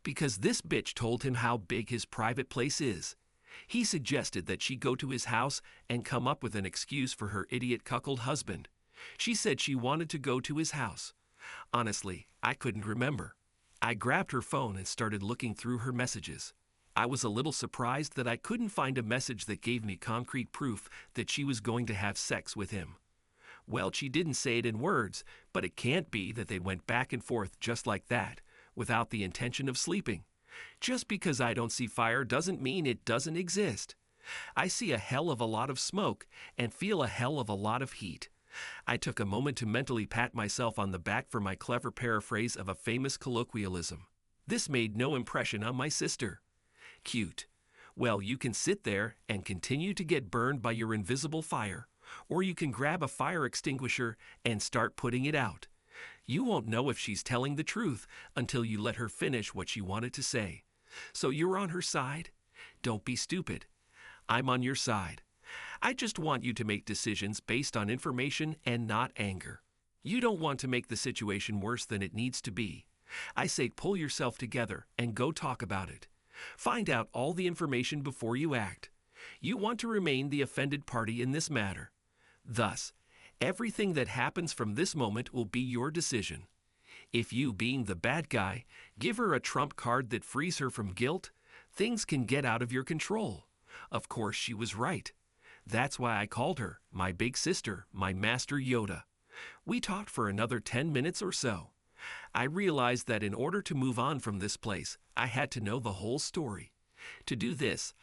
Because this bitch told him how big his private place is. He suggested that she go to his house and come up with an excuse for her idiot cuckold husband. She said she wanted to go to his house. Honestly, I couldn't remember. I grabbed her phone and started looking through her messages. I was a little surprised that I couldn't find a message that gave me concrete proof that she was going to have sex with him. Well, she didn't say it in words, but it can't be that they went back and forth just like that, without the intention of sleeping. Just because I don't see fire doesn't mean it doesn't exist. I see a hell of a lot of smoke and feel a hell of a lot of heat. I took a moment to mentally pat myself on the back for my clever paraphrase of a famous colloquialism. This made no impression on my sister. Cute. Well, you can sit there and continue to get burned by your invisible fire, or you can grab a fire extinguisher and start putting it out. You won't know if she's telling the truth until you let her finish what she wanted to say. So you're on her side? Don't be stupid. I'm on your side. I just want you to make decisions based on information and not anger. You don't want to make the situation worse than it needs to be. I say pull yourself together and go talk about it. Find out all the information before you act. You want to remain the offended party in this matter. Thus, everything that happens from this moment will be your decision. If you, being the bad guy, give her a trump card that frees her from guilt, things can get out of your control. Of course, she was right. That's why I called her my big sister, my master Yoda. We talked for another 10 minutes or so. I realized that in order to move on from this place, I had to know the whole story. To do this,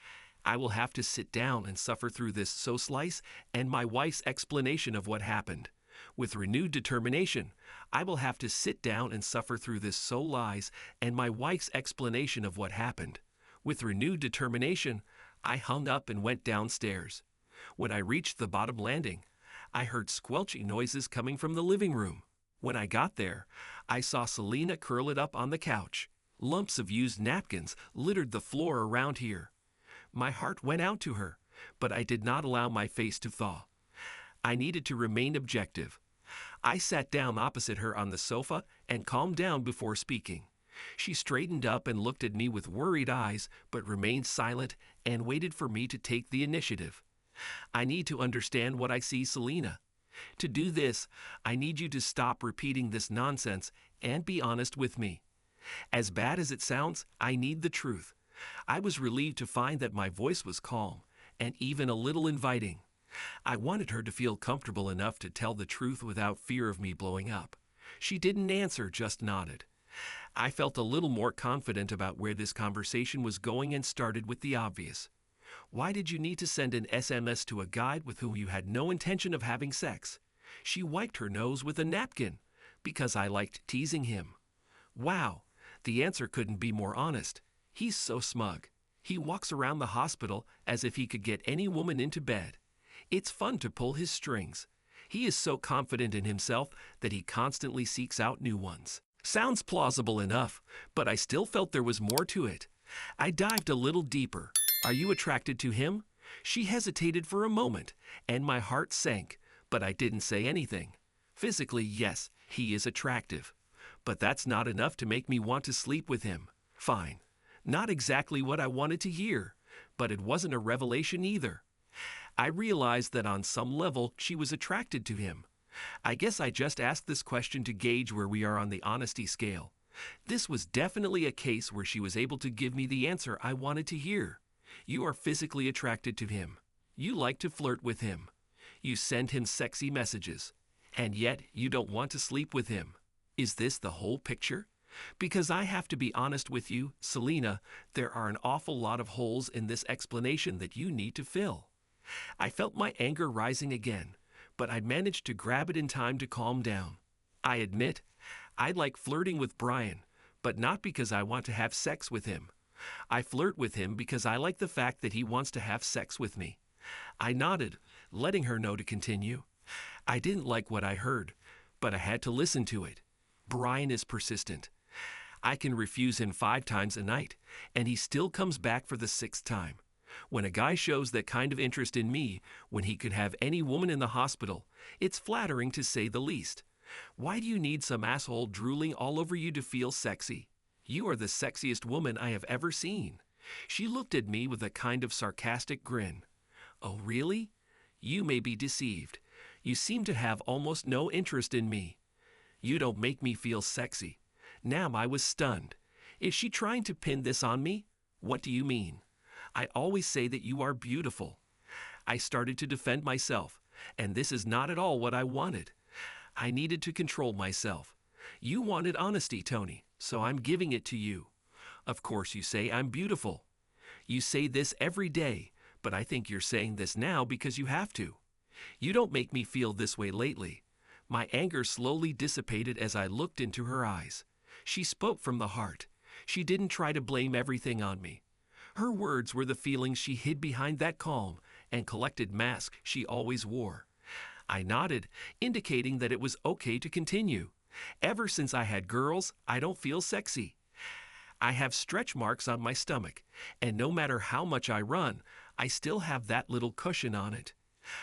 I will have to sit down and suffer through this so slice and my wife's explanation of what happened. With renewed determination, I will have to sit down and suffer through this so lies and my wife's explanation of what happened. With renewed determination, I hung up and went downstairs. When I reached the bottom landing, I heard squelching noises coming from the living room. When I got there, I saw Selena curl it up on the couch. Lumps of used napkins littered the floor around here. My heart went out to her, but I did not allow my face to thaw. I needed to remain objective. I sat down opposite her on the sofa and calmed down before speaking. She straightened up and looked at me with worried eyes, but remained silent and waited for me to take the initiative. I need to understand what I see, Selena. To do this, I need you to stop repeating this nonsense and be honest with me. As bad as it sounds, I need the truth. I was relieved to find that my voice was calm and even a little inviting. I wanted her to feel comfortable enough to tell the truth without fear of me blowing up. She didn't answer, just nodded. I felt a little more confident about where this conversation was going and started with the obvious. Why did you need to send an SMS to a guy with whom you had no intention of having sex? She wiped her nose with a napkin. Because I liked teasing him. Wow, the answer couldn't be more honest. He's so smug. He walks around the hospital as if he could get any woman into bed. It's fun to pull his strings. He is so confident in himself that he constantly seeks out new ones. Sounds plausible enough, but I still felt there was more to it. I dived a little deeper. Are you attracted to him? She hesitated for a moment, and my heart sank, but I didn't say anything. Physically, yes, he is attractive. But that's not enough to make me want to sleep with him. Fine. Not exactly what I wanted to hear, but it wasn't a revelation either. I realized that on some level she was attracted to him. I guess I just asked this question to gauge where we are on the honesty scale. This was definitely a case where she was able to give me the answer I wanted to hear. You are physically attracted to him. You like to flirt with him. You send him sexy messages. And yet you don't want to sleep with him. Is this the whole picture? Because I have to be honest with you, Selena, there are an awful lot of holes in this explanation that you need to fill. I felt my anger rising again, but I managed to grab it in time to calm down. I admit, I like flirting with Brian, but not because I want to have sex with him. I flirt with him because I like the fact that he wants to have sex with me. I nodded, letting her know to continue. I didn't like what I heard, but I had to listen to it. Brian is persistent. I can refuse him 5 times a night, and he still comes back for the 6th time. When a guy shows that kind of interest in me, when he could have any woman in the hospital, it's flattering to say the least. Why do you need some asshole drooling all over you to feel sexy? You are the sexiest woman I have ever seen. She looked at me with a kind of sarcastic grin. Oh, really? You may be deceived. You seem to have almost no interest in me. You don't make me feel sexy. Now I was stunned. Is she trying to pin this on me? What do you mean? I always say that you are beautiful. I started to defend myself, and this is not at all what I wanted. I needed to control myself. You wanted honesty, Tony, so I'm giving it to you. Of course you say I'm beautiful. You say this every day, but I think you're saying this now because you have to. You don't make me feel this way lately. My anger slowly dissipated as I looked into her eyes. She spoke from the heart. She didn't try to blame everything on me. Her words were the feelings she hid behind that calm and collected mask she always wore. I nodded, indicating that it was okay to continue. Ever since I had girls, I don't feel sexy. I have stretch marks on my stomach, and no matter how much I run, I still have that little cushion on it.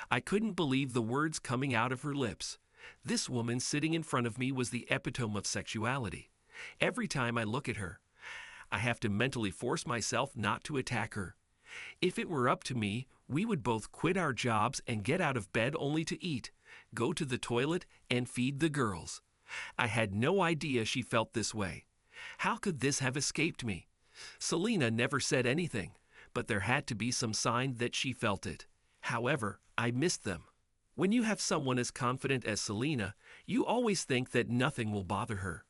I couldn't believe the words coming out of her lips. This woman sitting in front of me was the epitome of sexuality. Every time I look at her, I have to mentally force myself not to attack her. If it were up to me, we would both quit our jobs and get out of bed only to eat, go to the toilet, and feed the girls. I had no idea she felt this way. How could this have escaped me? Selena never said anything, but there had to be some sign that she felt it. However, I missed them. When you have someone as confident as Selena, you always think that nothing will bother her.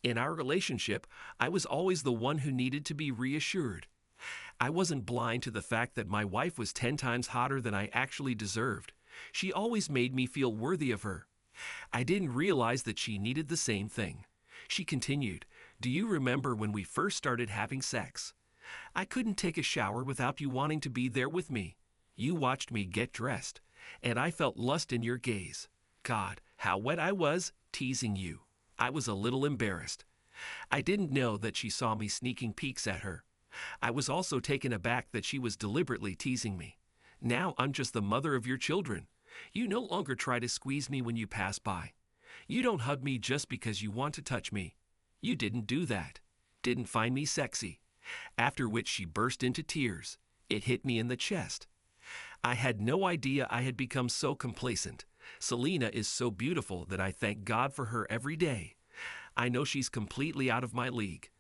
In our relationship, I was always the one who needed to be reassured. I wasn't blind to the fact that my wife was 10 times hotter than I actually deserved. She always made me feel worthy of her. I didn't realize that she needed the same thing. She continued, "Do you remember when we first started having sex? I couldn't take a shower without you wanting to be there with me. You watched me get dressed, and I felt lust in your gaze. God, how wet I was, teasing you. I was a little embarrassed. I didn't know that she saw me sneaking peeks at her. I was also taken aback that she was deliberately teasing me. Now I'm just the mother of your children. You no longer try to squeeze me when you pass by. You don't hug me just because you want to touch me. You didn't do that. Didn't find me sexy." After which she burst into tears. It hit me in the chest. I had no idea I had become so complacent. Selena is so beautiful that I thank God for her every day. I know she's completely out of my league.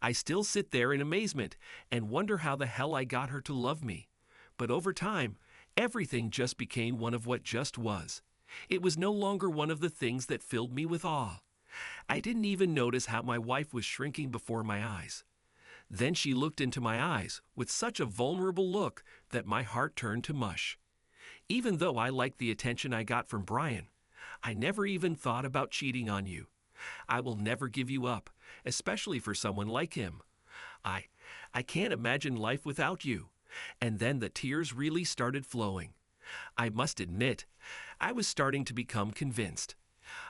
I still sit there in amazement and wonder how the hell I got her to love me. But over time, everything just became one of what just was. It was no longer one of the things that filled me with awe. I didn't even notice how my wife was shrinking before my eyes. Then she looked into my eyes with such a vulnerable look that my heart turned to mush. Even though I liked the attention I got from Brian, I never even thought about cheating on you. I will never give you up, especially for someone like him. I can't imagine life without you." And then the tears really started flowing. I must admit, I was starting to become convinced.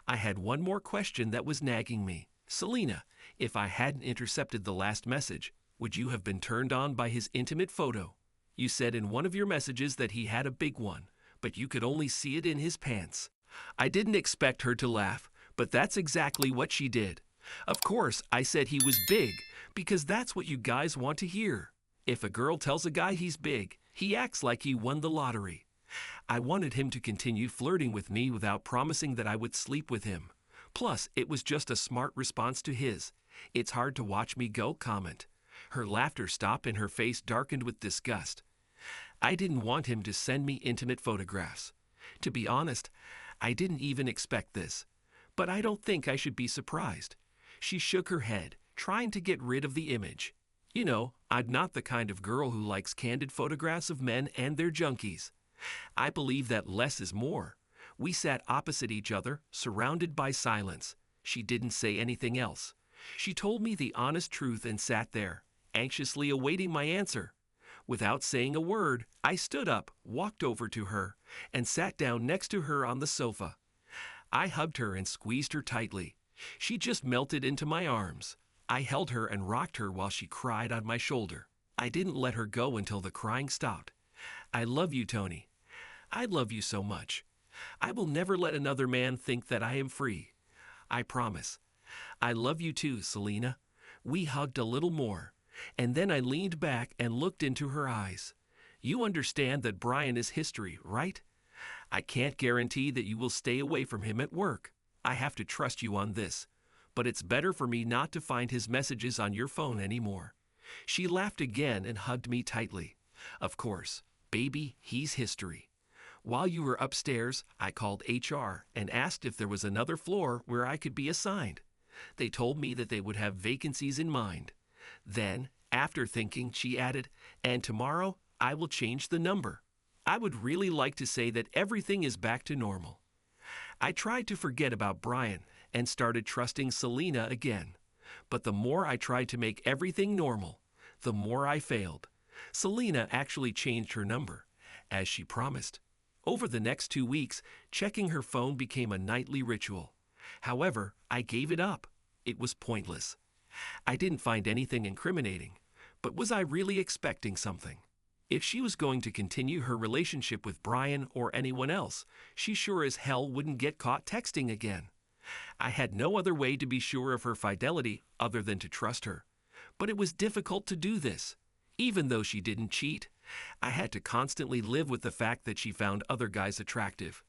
I had one more question that was nagging me. "Selena, if I hadn't intercepted the last message, would you have been turned on by his intimate photo? You said in one of your messages that he had a big one, but you could only see it in his pants." I didn't expect her to laugh, but that's exactly what she did. Of course, I said he was big, because that's what you guys want to hear. If a girl tells a guy he's big, he acts like he won the lottery. I wanted him to continue flirting with me without promising that I would sleep with him. Plus, it was just a smart response to his "It's hard to watch me go" comment. Her laughter stopped and her face darkened with disgust. I didn't want him to send me intimate photographs. To be honest, I didn't even expect this. But I don't think I should be surprised. She shook her head, trying to get rid of the image. You know, I'm not the kind of girl who likes candid photographs of men and their junkies. I believe that less is more. We sat opposite each other, surrounded by silence. She didn't say anything else. She told me the honest truth and sat there, anxiously awaiting my answer. Without saying a word, I stood up, walked over to her, and sat down next to her on the sofa. I hugged her and squeezed her tightly. She just melted into my arms. I held her and rocked her while she cried on my shoulder. I didn't let her go until the crying stopped. "I love you, Tony. I love you so much. I will never let another man think that I am free. I promise. I love you too, Selena." We hugged a little more, and then I leaned back and looked into her eyes. "You understand that Brian is history, right? I can't guarantee that you will stay away from him at work. I have to trust you on this. But it's better for me not to find his messages on your phone anymore." She laughed again and hugged me tightly. "Of course, baby, he's history. While you were upstairs, I called HR and asked if there was another floor where I could be assigned. They told me that they would have vacancies in mind. Then, after thinking, she added, "And tomorrow, I will change the number. I would really like to say that everything is back to normal." I tried to forget about Brian and started trusting Selena again. But the more I tried to make everything normal, the more I failed. Selena actually changed her number, as she promised. Over the next 2 weeks, checking her phone became a nightly ritual. However, I gave it up. It was pointless. I didn't find anything incriminating, but was I really expecting something? If she was going to continue her relationship with Brian or anyone else, she sure as hell wouldn't get caught texting again. I had no other way to be sure of her fidelity other than to trust her. But it was difficult to do this. Even though she didn't cheat, I had to constantly live with the fact that she found other guys attractive.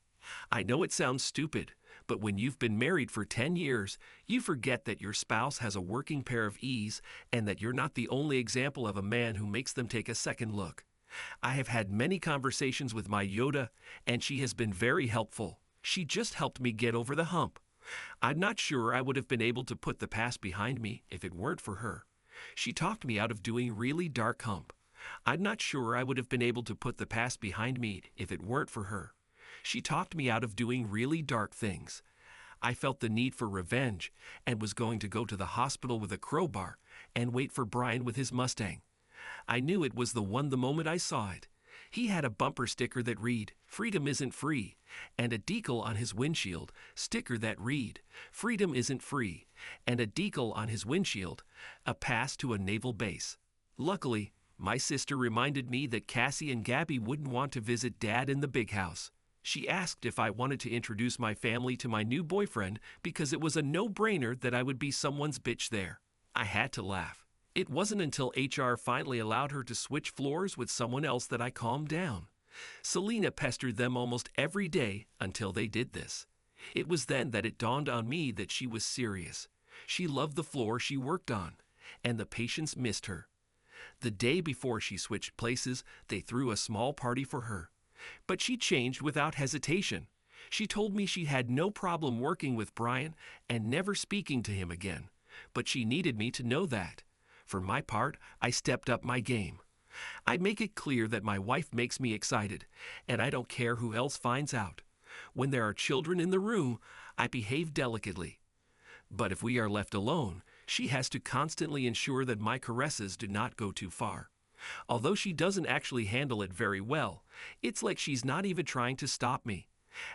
I know it sounds stupid, but when you've been married for 10 years, you forget that your spouse has a working pair of E's and that you're not the only example of a man who makes them take a second look. I have had many conversations with my Yoda, and she has been very helpful. She just helped me get over the hump. I'm not sure I would have been able to put the past behind me if it weren't for her. She talked me out of doing really dark hump. I'm not sure I would have been able to put the past behind me if it weren't for her. She talked me out of doing really dark things. I felt the need for revenge and was going to go to the hospital with a crowbar and wait for Brian with his Mustang. I knew it was the one the moment I saw it. He had a bumper sticker that read, "Freedom isn't free," and a decal on his windshield, sticker that read, "Freedom isn't free," and a decal on his windshield, "A pass to a naval base." Luckily, my sister reminded me that Cassie and Gabby wouldn't want to visit Dad in the big house. She asked if I wanted to introduce my family to my new boyfriend because it was a no-brainer that I would be someone's bitch there. I had to laugh. It wasn't until HR finally allowed her to switch floors with someone else that I calmed down. Selena pestered them almost every day until they did this. It was then that it dawned on me that she was serious. She loved the floor she worked on, and the patients missed her. The day before she switched places, they threw a small party for her. But she changed without hesitation. She told me she had no problem working with Brian and never speaking to him again, but she needed me to know that. For my part, I stepped up my game. I make it clear that my wife makes me excited, and I don't care who else finds out. When there are children in the room, I behave delicately. But if we are left alone, she has to constantly ensure that my caresses do not go too far. Although she doesn't actually handle it very well, it's like she's not even trying to stop me.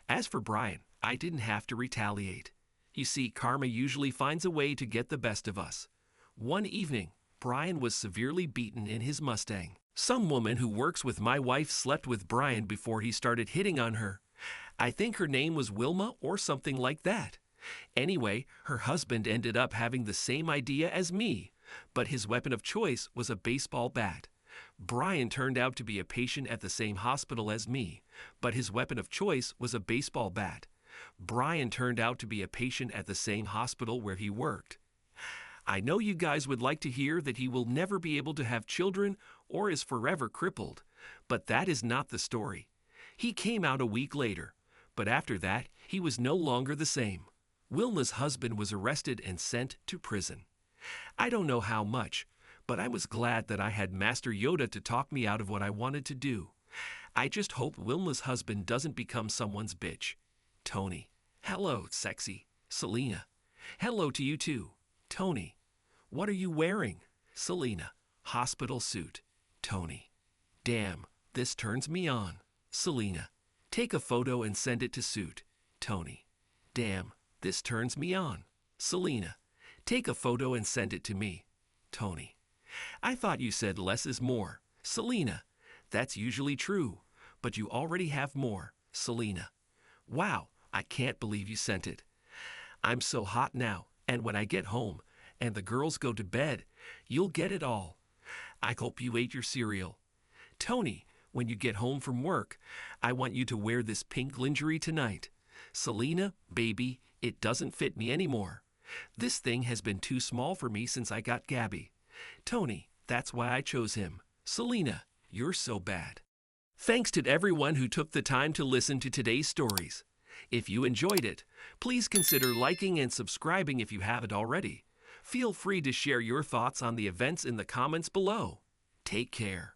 As for Brian, I didn't have to retaliate. You see, karma usually finds a way to get the best of us. One evening, Brian was severely beaten in his Mustang. Some woman who works with my wife slept with Brian before he started hitting on her. I think her name was Wilma or something like that. Anyway, her husband ended up having the same idea as me, but his weapon of choice was a baseball bat. Brian turned out to be a patient at the same hospital as me, but his weapon of choice was a baseball bat. Brian turned out to be a patient at the same hospital where he worked. I know you guys would like to hear that he will never be able to have children or is forever crippled, but that is not the story. He came out a week later, but after that, he was no longer the same. Wilma's husband was arrested and sent to prison. I don't know how much, but I was glad that I had Master Yoda to talk me out of what I wanted to do. I just hope Wilma's husband doesn't become someone's bitch. Tony. Hello, sexy. Selena. Hello to you too. Tony. What are you wearing? Selena. Hospital suit. Tony. Damn, this turns me on. Selena. Take a photo and send it to suit. Tony. Damn, this turns me on. Selena. Take a photo and send it to me. Tony. I thought you said less is more. Selena. That's usually true, but you already have more. Selena. Wow, I can't believe you sent it. I'm so hot now, and when I get home and the girls go to bed, you'll get it all. I hope you ate your cereal. Tony, when you get home from work, I want you to wear this pink lingerie tonight. Selena, baby, it doesn't fit me anymore. This thing has been too small for me since I got Gabby. Tony, that's why I chose him. Selena, you're so bad. Thanks to everyone who took the time to listen to today's stories. If you enjoyed it, please consider liking and subscribing if you haven't already. Feel free to share your thoughts on the events in the comments below. Take care.